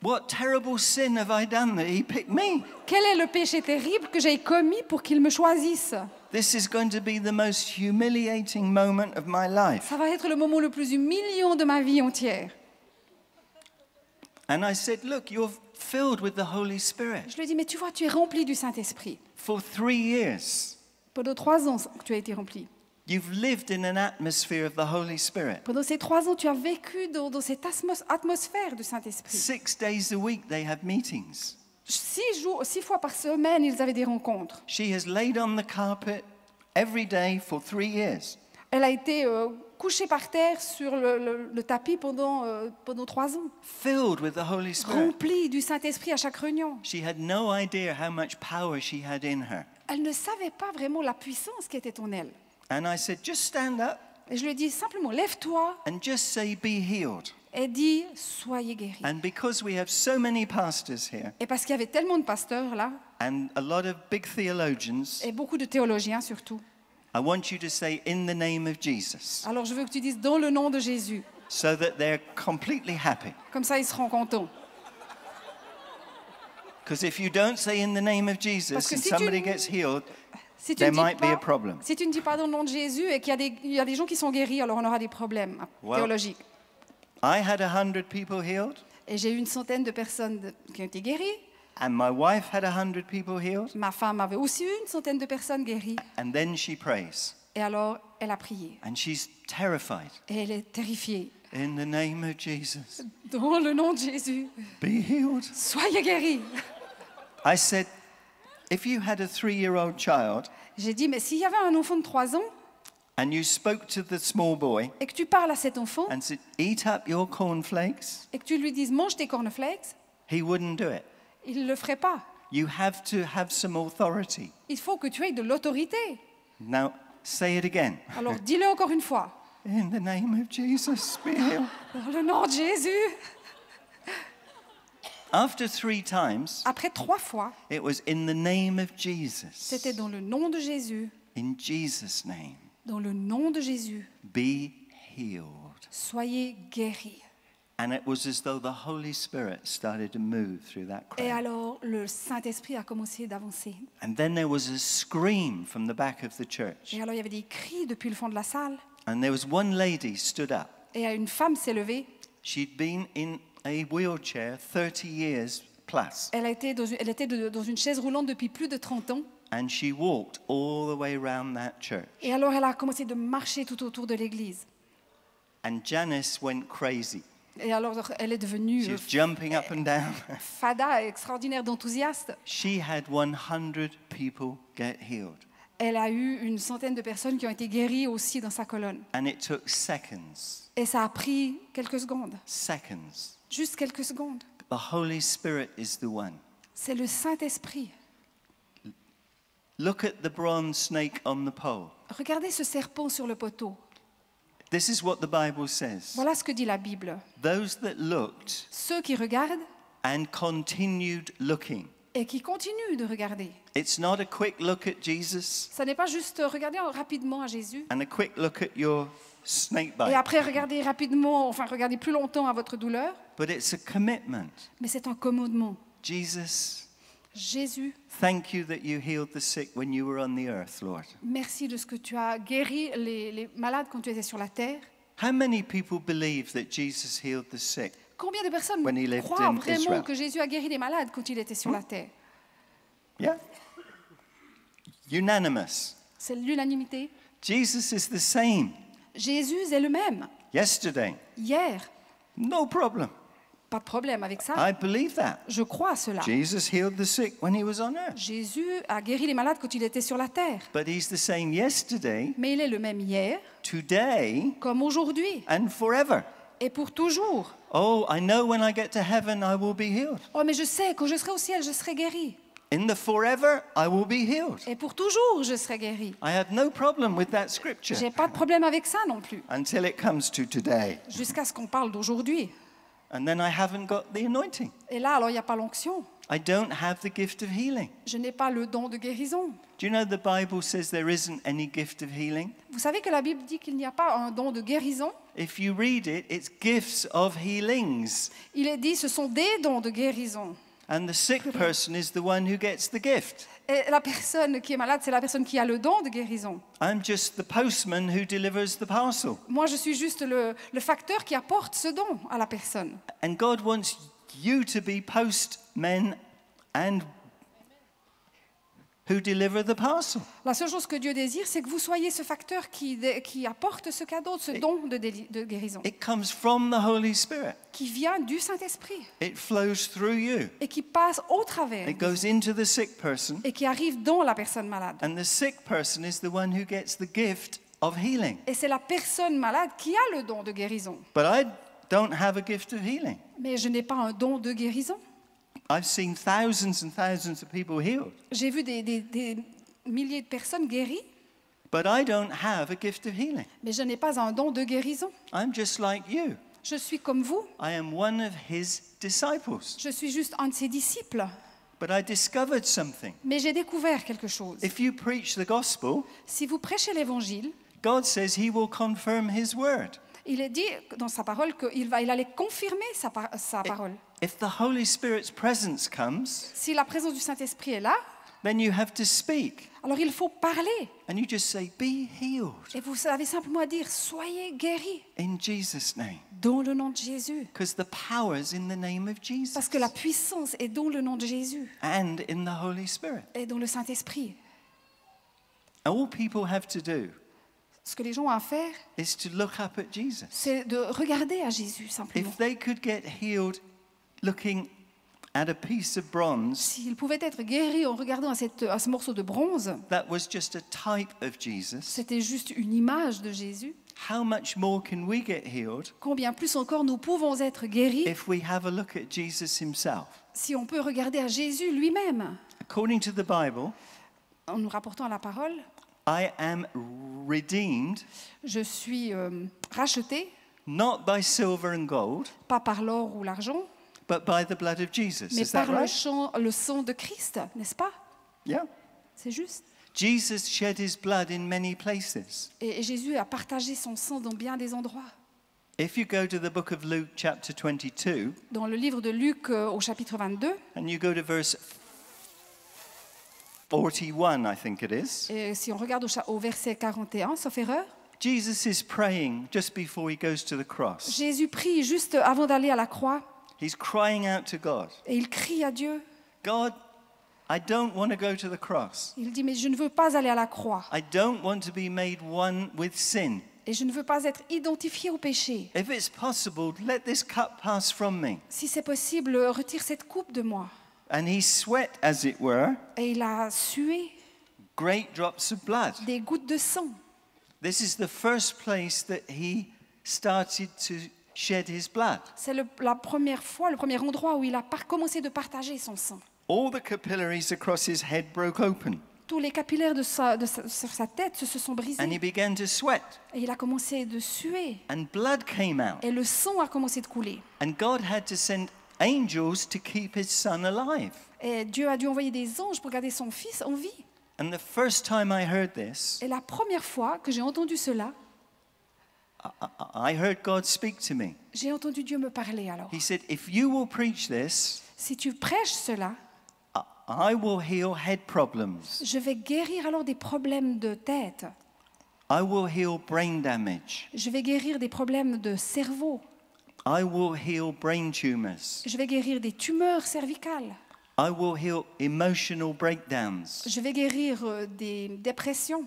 What terrible sin have I done that he picked me? Quel est le péché terrible que j'ai commis pour qu'il me choisisse? This is going to be the most humiliating moment of my life. Ça va être le moment le plus humiliant de ma vie entière. And I said, look, you're filled with the Holy Spirit. Je lui ai dit, mais tu vois, tu es rempli du Saint-Esprit. For 3 years, Pendant 3 ans que tu as été rempli. You've lived in an atmosphere of the Holy Spirit. Pendant ces 3 ans, tu as vécu dans cette atmosphère du Saint-Esprit. 6 days a week they have meetings. 6 fois par semaine, ils avaient des rencontres. She has laid on the carpet every day for 3 years. Elle a été couchée par terre sur le tapis pendant 3 ans. Filled with the Holy Spirit. Remplie du Saint-Esprit à chaque réunion. She had no idea how much power she had in her. Elle ne savait pas vraiment la puissance qui était en elle. And I said, just stand up Et je lui ai dit simplement, lève-toi and just say, be healed. et dis, soyez guéris. And because we have so many pastors here Et parce qu'il y avait tellement de pasteurs là, and a lot of big theologians, et beaucoup de théologiens surtout, I want you to say, in the name of Jesus, alors je veux que tu dises dans le nom de Jésus. so that they're completely happy. Comme ça, ils seront contents. Because if you don't say in the name of Parce Jesus que and si somebody tu- gets healed, Si tu, there ne dis might be a pas, problem. si tu ne dis pas dans le nom de Jésus et qu'il y a des gens qui sont guéris, alors on aura des problèmes Well- théologiques. I had 100 people healed, Et j'ai eu une centaine de personnes qui ont été guéries. and my wife had 100 people healed, Ma femme avait aussi eu une centaine de personnes guéries. and then she prays, Et alors, elle a prié. and she's terrified. Et elle est terrifiée. In the name of Jesus, Dans le nom de Jésus, be healed. soyez guéris. I said, if you had a 3-year-old child J'ai dit, mais s'il y avait un enfant de 3 ans and you spoke to the small boy et que tu parles à cet enfant and said, eat up your cornflakes, et que tu lui dises, mange tes cornflakes, he wouldn't do it. il ne le ferait pas. You have to have some authority. Il faut que tu aies de l'autorité. Now, say it again. Alors, dis-le encore une fois. In the name of Jesus, be healed. Dans le nom de Jésus. After 3 times, Après 3 fois, it was in the name of Jesus. c'était dans le nom de Jésus. In Jesus' name, Dans le nom de Jésus, be healed. soyez guéris. And it was as though the Holy Spirit started to move through that Et crowd. alors, le Saint-Esprit a commencé d'avancer. And then there was a scream from the back of the church. Et alors, il y avait des cris depuis le fond de la salle. And there was one lady stood up. Et une femme s'est levée. She'd been in a wheelchair 30 years plus. Elle était dans une chaise roulante depuis plus de 30 ans. And she walked all the way around that church. Et alors, elle a commencé de marcher tout autour de l'église. And Janice went crazy. Et alors, elle est devenue She was jumping up and down. fada, extraordinaire d'enthousiaste. She had 100 people get healed. Elle a eu une centaine de personnes qui ont été guéries aussi dans sa colonne. And it took seconds. Et ça a pris quelques secondes. Seconds. Juste quelques secondes. The Holy Spirit is the one. C'est le Saint-Esprit. Look at the bronze snake on the pole. Regardez ce serpent sur le poteau. This is what the Bible says. Voilà ce que dit la Bible. Those that looked Ceux qui regardent and continued looking. et qui continuent de regarder. It's not a quick look at Jesus Ça n'est pas juste regarder rapidement à Jésus and a quick look at your snake et bite, après regarder rapidement, enfin regarder plus longtemps à votre douleur, but it's a commitment. mais c'est un commandement. Jesus, Jésus, thank you that you healed the sick when you were on the earth, Lord. merci de ce que tu as guéri les malades quand tu étais sur la terre. How many people believe that Jesus healed the sick? Combien de personnes When he lived croient in vraiment Israel. que Jésus a guéri les malades quand il était sur la terre? Yeah? Unanimous. C'est l'unanimité. Jesus is the same Jésus est le même. yesterday. Hier, No problem. pas de problème avec ça. I believe that. Je crois à cela. Jesus healed the sick when he was on earth. Jésus a guéri les malades quand il était sur la terre. But he's the same yesterday, Mais il est le même hier today, comme aujourd'hui and forever. et pour toujours. Oh, I know when I get to heaven I will be healed. Oh, mais je sais, quand je serai au ciel, je serai guéri. In the forever I will be healed. Et pour toujours, je serai guéri. I have no problem with that scripture J'ai pas de problème avec ça non plus. until it comes to today. Jusqu'à ce qu'on parle d'aujourd'hui. And then I haven't got the anointing. Et là, alors, il n'y a pas l'onction. I don't have the gift of healing. Je n'ai pas le don de guérison. Do you know the Bible says there isn't any gift of healing? Vous savez que la Bible dit qu'il n'y a pas un don de guérison. If you read it, it's gifts of healings. Il est dit, ce sont des dons de guérison. And the sick person is the one who gets the gift. Et la personne qui est malade, c'est la personne qui a le don de guérison. I'm just the postman who delivers the parcel. Moi, je suis juste le facteur qui apporte ce don à la personne. And God wants you to be postmen and who deliver the parcel. La seule chose que Dieu désire, c'est que vous soyez ce facteur qui apporte ce cadeau, ce don de guérison, It comes from the Holy Spirit. qui vient du Saint-Esprit It flows through you. et qui passe au travers It goes into the sick person, et qui arrive dans la personne malade. and the sick person is the one who gets the gift of healing. Et c'est la personne malade qui a le don de guérison. But I don't have a gift of healing. Mais je n'ai pas un don de guérison. I've seen thousands and thousands of people healed, J'ai vu des milliers de personnes guéries, but I don't have a gift of healing. mais je n'ai pas un don de guérison. I'm just like you. Je suis comme vous. I am one of his disciples. Je suis juste un de ses disciples. But I discovered something. Mais j'ai découvert quelque chose. If you preach the gospel, Si vous prêchez l'Évangile, God says he will confirm his word. il est dit dans sa parole qu'il allait confirmer sa parole. If the Holy Spirit's presence comes, Si la présence du Saint-Esprit est là, then you have to speak. alors il faut parler. And you just say, be healed Et vous avez simplement à dire, soyez guéris in Jesus' name. dans le nom de Jésus. Because the power is in the name of Jesus Parce que la puissance est dans le nom de Jésus and in the Holy Spirit. et dans le Saint-Esprit. All people have to do Ce que les gens ont à faire, is to look up at Jesus. c'est de regarder à Jésus simplement. If they could get healed looking at a piece of bronze S'ils pouvaient être guéris en regardant à ce morceau de bronze, that was just a type of Jesus, c'était juste une image de Jésus. how much more can we get healed Combien plus encore nous pouvons être guéris if we have a look at Jesus himself? si on peut regarder à Jésus lui-même. According to the Bible, En nous rapportant à la parole, I am redeemed je suis racheté, not by silver and gold, pas par l'or ou l'argent, but by the blood of Jesus. mais Is that par right? le sang de Christ, n'est-ce pas? Yeah. C'est juste. Jesus shed his blood in many places. Et Jésus a partagé son sang dans bien des endroits. If you go to the book of Luke, chapter 22, Dans le livre de Luc au chapitre 22, and you go to verse 41, I think it is, et si on regarde au verset 41, sauf erreur, Jesus is praying just before he goes to the cross. Jésus prie juste avant d'aller à la croix He's crying out to God, et il crie à Dieu. God, I don't want to go to the cross. Il dit, mais je ne veux pas aller à la croix I don't want to be made one with sin. et je ne veux pas être identifié au péché. If it's possible, let this cup pass from me. Si c'est possible, retire cette coupe de moi. And he sweat, as it were, Et il a sué great drops of blood. des gouttes de sang. This is the first place that he started to shed his blood. C'est la première fois, le premier endroit où il a commencé de partager son sang. All the capillaries across his head broke open, Tous les capillaires sur sa tête se sont and he brisés. began to sweat, Et il a commencé de suer. and blood came out. Et le sang a commencé de couler. And God had to send angels to keep his son alive. Et Dieu a dû envoyer des anges pour garder son fils en vie. And the first time I heard this, Et la première fois que j'ai entendu cela, I heard God speak to me. j'ai entendu Dieu me parler alors. He said, if you will preach this, Si tu prêches cela, I will heal head problems. je vais guérir alors des problèmes de tête. I will heal brain damage. Je vais guérir des problèmes de cerveau. I will heal brain tumors. Je vais guérir des tumeurs cervicales. I will heal emotional breakdowns. Je vais guérir des dépressions.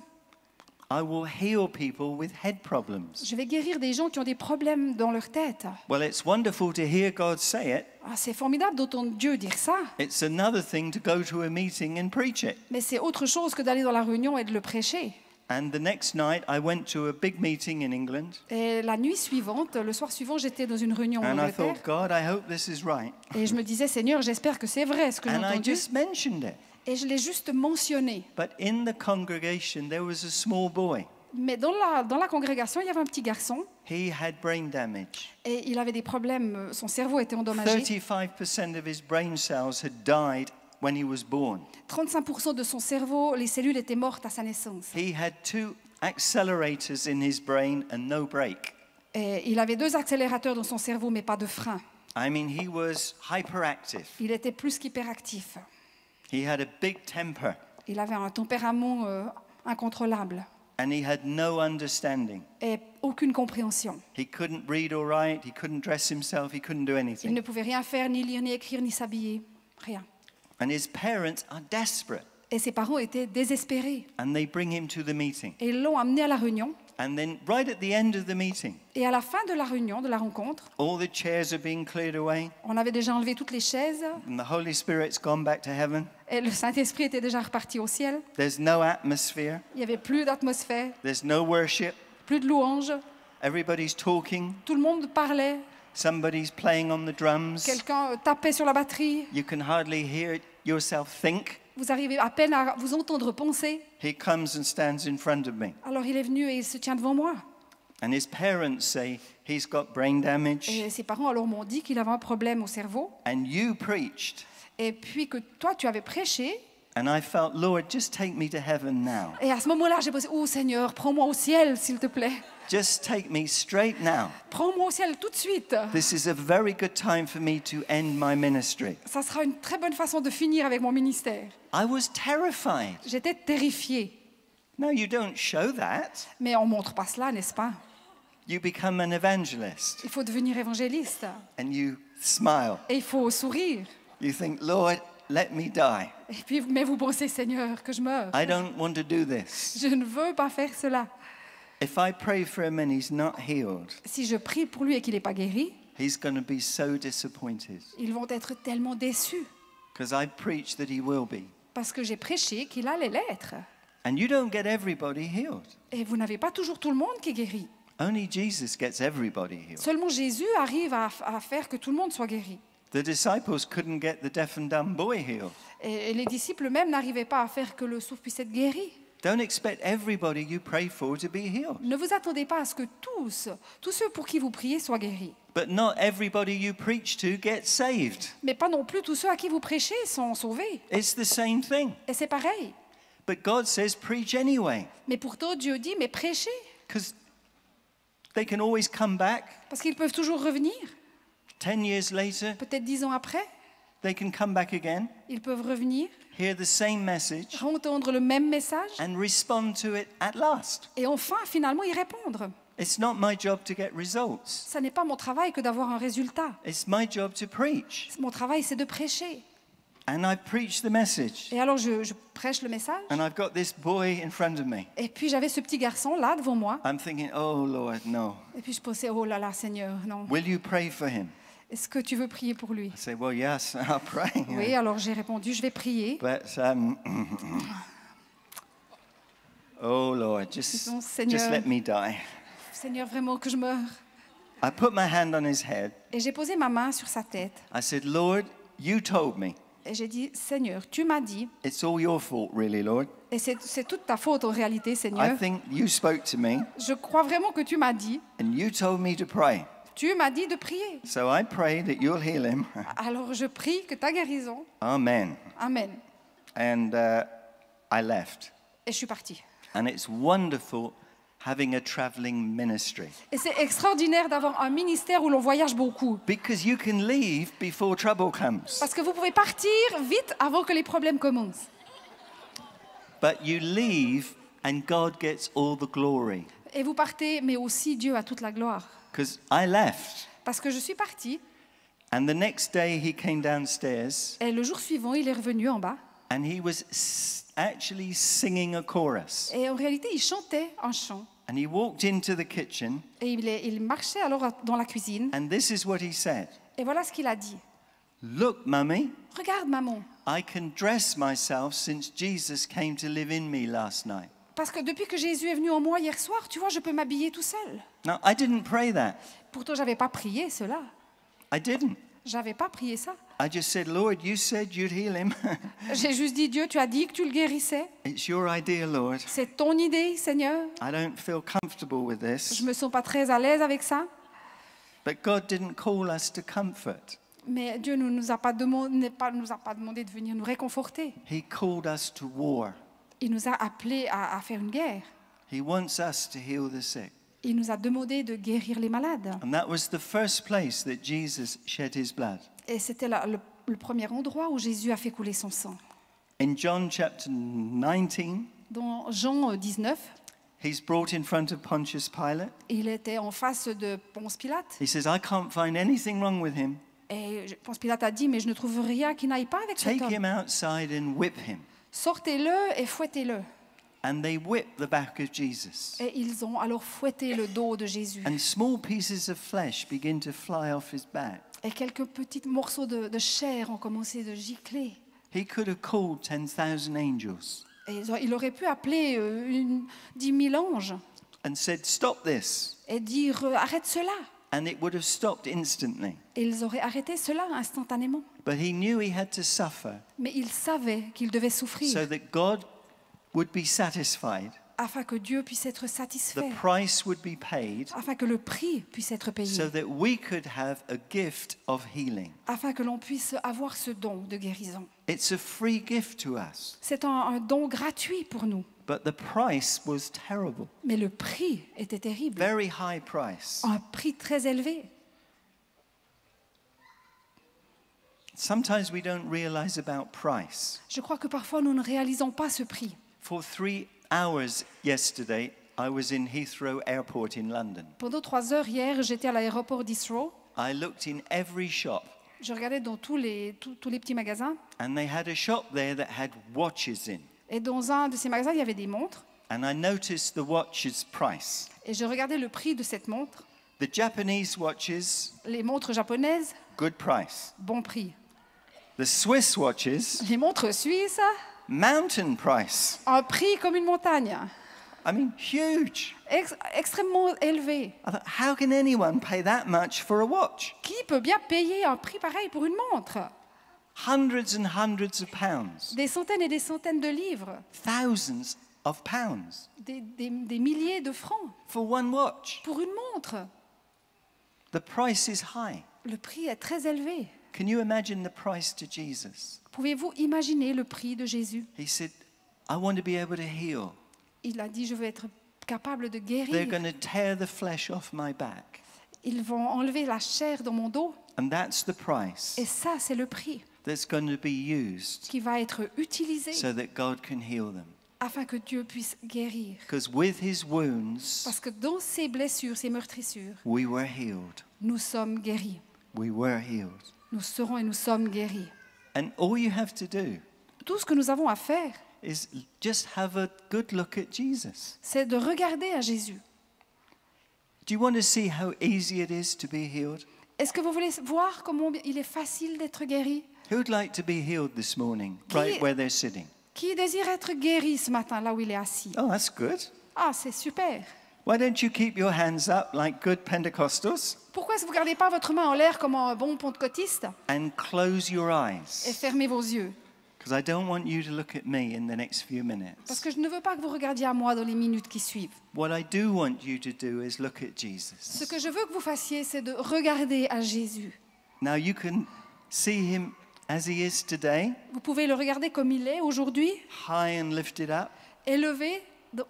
I will heal people with head problems. Je vais guérir des gens qui ont des problèmes dans leur tête. Well, it's wonderful to hear God say it. Ah, c'est formidable d'entendre Dieu dire ça, It's another thing to go to a meeting and preach it. mais c'est autre chose que d'aller dans la réunion et de le prêcher. And the next night, I went to a big meeting in England, Et la nuit suivante, le soir suivant, j'étais dans une réunion en and I Angleterre. thought, God, I hope this is right. Et je me disais, Seigneur, j'espère que c'est vrai ce que j'ai And I entendu. just mentioned it. Et je l'ai juste mentionné. But in the congregation, there was a small boy. Mais dans la congrégation, il y avait un petit garçon He had brain damage. et il avait des problèmes, son cerveau était endommagé. 35% of his brain cells had died when he was born. 35% de son cerveau, les cellules étaient mortes à sa naissance. He had 2 accelerators in his brain and no brake. Et il avait 2 accélérateurs dans son cerveau, mais pas de frein. I mean, he was hyperactive. Il était plus qu'hyperactif. He had a big temper, Il avait un tempérament incontrôlable and he had no understanding. et aucune compréhension. He couldn't read or write, he couldn't dress himself, he couldn't do Il anything. ne pouvait rien faire, ni lire, ni écrire, ni s'habiller. Rien. And his parents are desperate. Et ses parents étaient désespérés. And they bring him to the meeting. Et ils l'ont amené à la réunion. And then right at the end of the meeting, Et à la fin de la réunion, de la rencontre, all the chairs are being cleared away. on avait déjà enlevé toutes les chaises. And the Holy Spirit's gone back to heaven. Et le Saint-Esprit était déjà reparti au ciel. There's no atmosphere. Il n'y avait plus d'atmosphère, There's no worship. plus de louanges. Everybody's talking. Tout le monde parlait. Somebody's playing on the drums. Quelqu'un tapait sur la batterie. You can hardly hear yourself think. Vous arrivez à peine à vous entendre penser. He comes and stands in front of me. Alors il est venu et il se tient devant moi. And his parents say he's got brain damage. Et ses parents alors m'ont dit qu'il avait un problème au cerveau. And you preached. Et puis que toi, tu avais prêché. And I felt, Lord, just take me to heaven now. Et à ce moment-là, j'ai pensé, oh Seigneur, prends-moi au ciel, s'il te plaît. Just take me straight now. Prends-moi au ciel tout de suite. This is a very good time for me to end my ministry. Ça sera une très bonne façon de finir avec mon ministère. I was terrified. J'étais terrifiée. No, you don't show that. Mais on ne montre pas cela, n'est-ce pas? You become an evangelist Il faut devenir évangéliste. and you smile. Et il faut sourire. You think, Lord, let me die. Et puis, mais vous pensez, Seigneur, que je meurs. I don't want to do this. Je ne veux pas faire cela. If I pray for him and he's not healed, Si je prie pour lui et qu'il n'est pas guéri, he's going to be so disappointed ils vont être tellement déçus. because I preached that he will be. Parce que j'ai prêché qu'il allait l'être. And you don't get everybody healed. Et vous n'avez pas toujours tout le monde qui est guéri. Only Jesus gets everybody healed. Seulement Jésus arrive à faire que tout le monde soit guéri. The disciples couldn't get the deaf and dumb boy healed. Et les disciples même n'arrivaient pas à faire que le sourd puisse être guéri. Don't expect everybody you pray for to be healed. Ne vous attendez pas à ce que tous ceux pour qui vous priez soient guéris. But not everybody you preach to gets saved. Mais pas non plus tous ceux à qui vous prêchez sont sauvés. It's the same thing. Et c'est pareil. But God says preach anyway. Mais pourtant Dieu dit, mais prêchez. Because they can always come back. Parce qu'ils peuvent toujours revenir. 10 years later, Peut-être 10 ans après, they can come back again, ils peuvent revenir, hear the same message, entendre le même message and respond to it at last. et enfin, finalement, y répondre. It's not my job to get results. Ça n'est pas mon travail que d'avoir un résultat. It's my job to preach. Mon travail, c'est de prêcher. And I preach the message. Et alors, je prêche le message. And I've got this boy in front of me. Et puis, j'avais ce petit garçon là devant moi. I'm thinking, oh Lord, no. Et puis, je pensais, oh là là, Seigneur, non. Will you pray for him? Est-ce que tu veux prier pour lui? I say, well, yes, I'll pray. Oui, alors j'ai répondu, je vais prier. But, oh Lord, just Non, Seigneur. let me die. Seigneur, vraiment que je meure. I put my hand on his head. Et j'ai posé ma main sur sa tête. I said, Lord, you told me. Et j'ai dit, Seigneur, tu m'as dit, It's all your fault, really, Lord. et c'est toute ta faute en réalité, I Seigneur. think you spoke to me Je crois vraiment que tu m'as dit. and you told me to pray. Tu m'as dit de prier. So I pray that you'll heal him. Alors je prie que ta guérison. Amen. Amen. And I left. Et je suis partie. And it's wonderful having a traveling ministry Et c'est extraordinaire d'avoir un ministère où l'on voyage beaucoup. because you can leave before trouble comes. Parce que vous pouvez partir vite avant que les problèmes commencent. But you leave and God gets all the glory. Et vous partez, mais aussi Dieu a toute la gloire. Because I left. Parce que je suis partie, And the next day he came downstairs et le jour suivant, il est revenu en bas. and he was actually singing a chorus. Et en réalité, il chantait un chant. And he walked into the kitchen Et il marchait alors dans la cuisine. and this is what he said. Et voilà ce qu'il a dit. Look, Mummy, Regarde, maman. I can dress myself since Jesus came to live in me last night. Parce que depuis que Jésus est venu en moi hier soir, tu vois, je peux m'habiller tout seul. Now, I didn't pray that. Pourtant, je n'avais pas prié cela. I didn't. J'avais pas prié ça. I just said, Lord, you said you'd heal him. J'ai juste dit, Dieu, tu as dit que tu le guérissais. It's your idea, Lord. C'est ton idée, Seigneur. I don't feel comfortable with Je this. me sens pas très à l'aise avec ça. But God didn't call us to comfort. Mais Dieu ne nous a pas demandé de venir nous réconforter. He called us to war. Il nous a appelés à faire une guerre. He wants us to heal the sick. Il nous a demandé de guérir les malades. And that was the first place that Jesus shed his blood. Et c'était le premier endroit où Jésus a fait couler son sang. In John chapter 19, Dans Jean 19, he's brought in front of Pontius Pilate. il était en face de Ponce Pilate. He says, I can't find anything wrong with him. Et Ponce Pilate a dit, mais je ne trouve rien qui n'aille pas avec cet Take homme. him outside and whip him. sortez-le et fouettez-le. And they whipped the back of Jesus. Et ils ont alors fouetté le dos de Jésus. And small pieces of flesh begin to fly off his back. Et quelques petits morceaux de chair ont commencé de gicler. He could have called 10,000 angels Et il aurait pu appeler 10 000 anges and said, "Stop this." et dire arrête cela. And it would have stopped instantly. Et ils auraient arrêté cela instantanément. But he knew he had to suffer Mais il savait qu'il devait souffrir so that God would be satisfied, afin que Dieu puisse être the satisfait, price would be paid, afin que le prix puisse être payé, so that we could have a gift of healing. afin que l'on puisse avoir ce don de guérison. It's a free gift to us, C'est un don gratuit pour nous, but the price was terrible. mais le prix était terrible, Very high price. un prix très élevé. Sometimes we don't realize about price. Je crois que parfois nous ne réalisons pas ce prix. For 3 hours yesterday, I was in Heathrow Airport in London. Pendant 3 heures hier, j'étais à l'aéroport d'Heathrow. I looked in every shop, Je regardais dans tous les petits magasins. and they had a shop there that had watches in. Et dans un de ces magasins, il y avait des montres. And I noticed the watch's price. Et je regardais le prix de cette montre. The Japanese watches, Les montres japonaises, good price. bon prix. The Swiss watches, Les montres suisses, mountain price. un prix comme une montagne. I mean, huge. Extrêmement élevé. I thought, how can anyone pay that much for a watch? Qui peut bien payer un prix pareil pour une montre? Hundreds and hundreds of pounds. Des centaines et des centaines de livres, Thousands of pounds des milliers de francs for one watch. pour une montre. The price is high. Le prix est très élevé. Can you imagine the price to Jesus? Pouvez-vous imaginer le prix de Jésus? He said, I want to be able to heal. Il a dit, je veux être capable de They're guérir. going to tear the flesh off my back. Ils vont enlever la chair dans mon dos. And that's the price Et ça, c'est le prix that's going to be used qui va être utilisé so that God can heal them. afin que Dieu puisse guérir. Because with his wounds, Parce que dans ces blessures, ces meurtrissures, we were healed. nous sommes guéris. We were healed. Nous serons et nous sommes guéris. And all you have to do Tout ce que nous avons à faire, is just have a good look at Jesus. c'est de regarder à Jésus. Do you want to see how easy it is to be healed? Est-ce que vous voulez voir comment il est facile d'être guéri? Who would like to be healed this morning, Qui- right where they're sitting? Qui désire être guéri ce matin, là où il est assis? Oh, that's good. Ah, c'est super. Why don't you keep your hands up like good Pentecostals Pourquoi est-ce que vous ne gardez pas votre main en l'air comme un bon pentecôtiste and close your et eyes? fermez vos yeux? Because I don't want you to look at me in the next few Parce minutes. que je ne veux pas que vous regardiez à moi dans les minutes qui suivent. What I do want you to do is look at Ce Jesus. que je veux que vous fassiez, c'est de regarder à Jésus. Now you can see him as he is today, Vous pouvez le regarder comme il est aujourd'hui, high and lifted up, élevé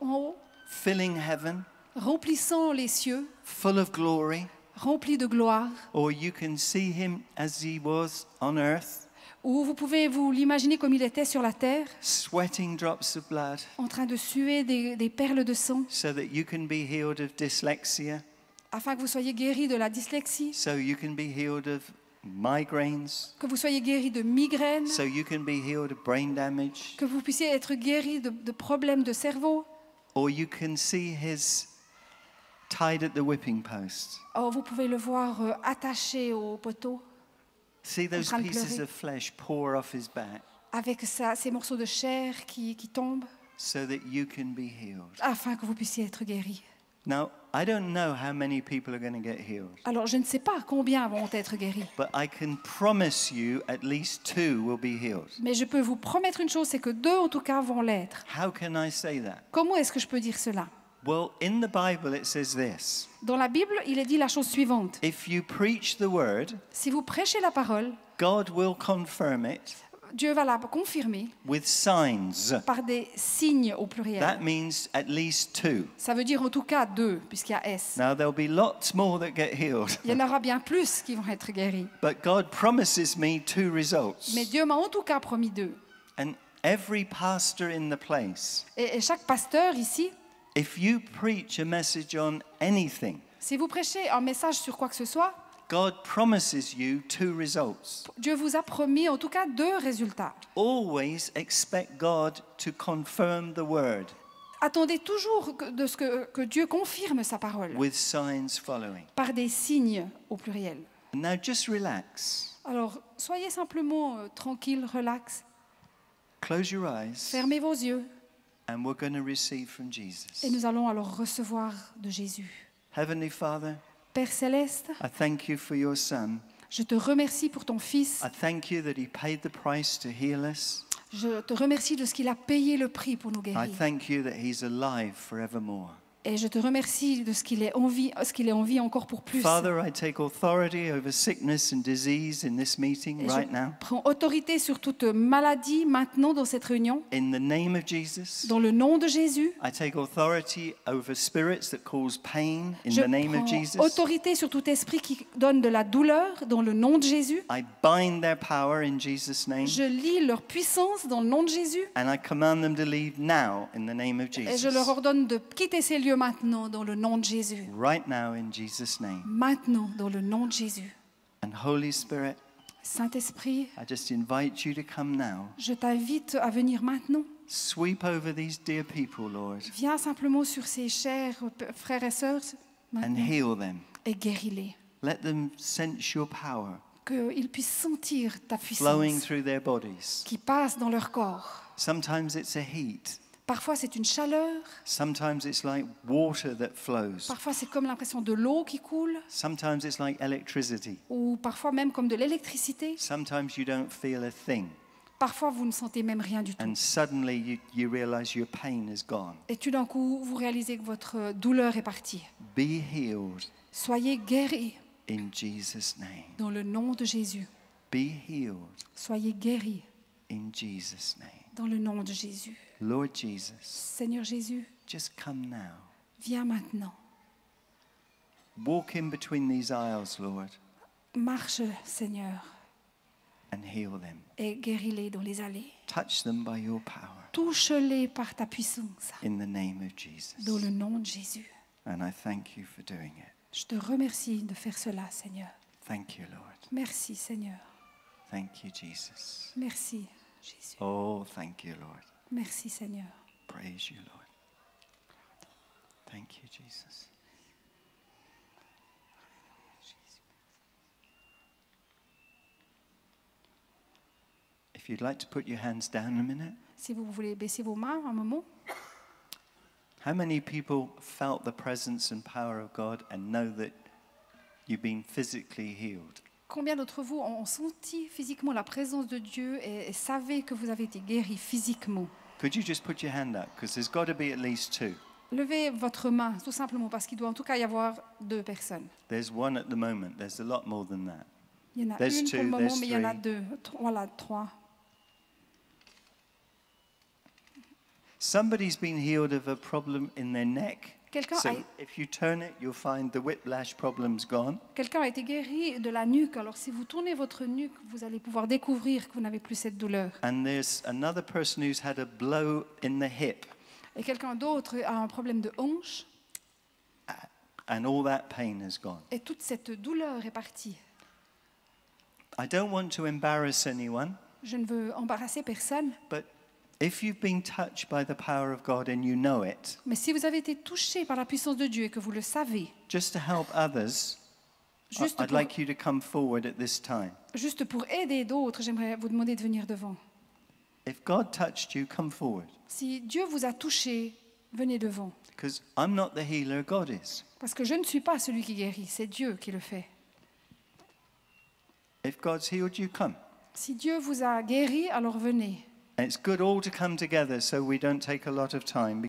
en haut, filling heaven, remplissant les cieux, full of glory. rempli de gloire. Or you can see him as he was on earth, Ou vous pouvez vous l'imaginer comme il était sur la terre, sweating drops of blood, en train de suer des perles de sang, so that you can be healed of dyslexia, afin que vous soyez guéri de la dyslexie, so you can be healed of migraines, que vous soyez guéri de migraines, so you can be healed of brain damage, que vous puissiez être guéri de problèmes de cerveau. or you can see his tied at the whipping post. Oh, vous pouvez le voir attaché au poteau, See those train de pieces pleurer. of flesh pour off his back, avec ces morceaux de chair qui tombent, so that you can be healed. afin que vous puissiez être guéri. Now, I don't know how many people are going to get healed, Alors, je ne sais pas combien vont être guéris, but I can promise you at least 2 will be healed. mais je peux vous promettre une chose, c'est que 2 en tout cas vont l'être. How can I say that? Comment est-ce que je peux dire cela? Well, in the Bible it says this: Dans la Bible, il est dit la chose suivante. if you preach the word, Si vous prêchez la parole, God will confirm it Dieu va la confirmer with signs. par des signes au pluriel. That means at least 2. Ça veut dire en tout cas 2, puisqu'il y a S. Now, there'll be lots more that get healed, Il y en aura bien plus qui vont être guéris. but God promises me 2 results. Mais Dieu m'a en tout cas promis 2. And every pastor in the place, Et chaque pasteur ici, if you preach a message on anything, si vous prêchez un message sur quoi que ce soit, God promises you 2 results. Dieu vous a promis en tout cas 2 résultats. Always expect God to confirm the word Attendez toujours que Dieu confirme sa parole with signs following. par des signes au pluriel. And now just relax. Alors, soyez simplement tranquille, relax, Close your eyes fermez vos yeux and we're going to receive from Jesus. et nous allons alors recevoir de Jésus. Heavenly Father, Père céleste, I thank you for your son. je te remercie pour ton Fils. I thank you that he paid the price to heal us. Je te remercie de ce qu'il a payé le prix pour nous I guérir. thank you that he's alive forevermore. Et je te remercie de ce qu'il est en vie encore pour plus. Father, I take authority over sickness and disease in this meeting Et right je now. prends autorité sur toute maladie maintenant dans cette réunion. In the name of Jesus, Dans le nom de Jésus, I take authority over spirits that cause pain in je the name of prends Jesus. autorité sur tout esprit qui donne de la douleur dans le nom de Jésus. I bind their power in Jesus' name. Je lie leur puissance dans le nom de Jésus. And I command them to leave now in the name of Et je leur Jesus. ordonne de quitter ces lieux maintenant dans le nom de Jésus. Right now in Jesus' name. Maintenant dans le nom de Jésus. And Holy Spirit, Saint-Esprit, I just invite you to come now. je t'invite à venir maintenant. Sweep over these dear people, Lord, Viens simplement sur ces chers frères et sœurs and maintenant, heal them. et guéris-les. Let them sense your power Qu'ils puissent sentir ta flowing puissance through their bodies. qui passe dans leur corps. Sometimes it's a heat. Parfois c'est une chaleur, Sometimes it's like water that flows. parfois c'est comme l'impression de l'eau qui coule, Sometimes it's like electricity. ou parfois même comme de l'électricité. Sometimes you don't feel a thing. Parfois vous ne sentez même rien du tout. And suddenly you realize your pain is gone. Et tout d'un coup, vous réalisez que votre douleur est partie. Be healed Soyez guéris in Jesus' name. dans le nom de Jésus. Be healed Soyez guéris in Jesus' name. dans le nom de Jésus. Lord Jesus, Seigneur Jésus, just come now. viens maintenant. Walk in between these aisles, Lord, Marche, Seigneur, and heal them. et guéris-les dans les allées. Touch them by your power Touche-les par ta puissance in the name of Jesus. dans le nom de Jésus. And I thank you for doing it. Je te remercie de faire cela, Seigneur. Thank you, Lord. Merci, Seigneur. Thank you, Jesus. Merci, Jésus. Oh, thank you, Lord. Merci, Seigneur. Praise you, Lord. Thank you, Jesus. If you'd like to put your hands down a minute, Si vous voulez baisser vos mains un moment. how many people felt the presence and power of God and know that you've been physically healed? Combien d'entre vous ont senti physiquement la présence de Dieu et savaient que vous avez été guéris physiquement? Could you just put your hand up? Because there's got to be at least 2. Levez votre main, tout simplement, parce qu'il doit en tout cas y avoir 2 personnes. There's 1 at the moment. There's a lot more than that. Il y en a There's une pour le 2, moment, there's mais il y en a 3. 2. Voilà, 3. Somebody's been healed of a problem in their neck. Quelqu'un So a, if you turn it, you'll find the whiplash problem's gone. quelqu'un a été guéri de la nuque. Alors si vous tournez votre nuque, vous allez pouvoir découvrir que vous n'avez plus cette douleur. And there's another person who's had a blow in the hip, Et quelqu'un d'autre a un problème de hanche and all that pain has gone. et toute cette douleur est partie. I don't want to embarrass anyone, Je ne veux embarrasser personne, but if you've been touched by the power of God and you know it, mais si vous avez été touché par la puissance de Dieu et que vous le savez, just to help others, juste I'd pour, like you to come forward at this time. juste pour aider d'autres, j'aimerais vous demander de venir devant. If God touched you, come forward. Si Dieu vous a touché, venez devant. Because I'm not the healer, God is. Parce que je ne suis pas celui qui guérit, c'est Dieu qui le fait. If God's healed you, come. Si Dieu vous a guéri, alors venez. And it's good all to come together so we don't take a lot of time.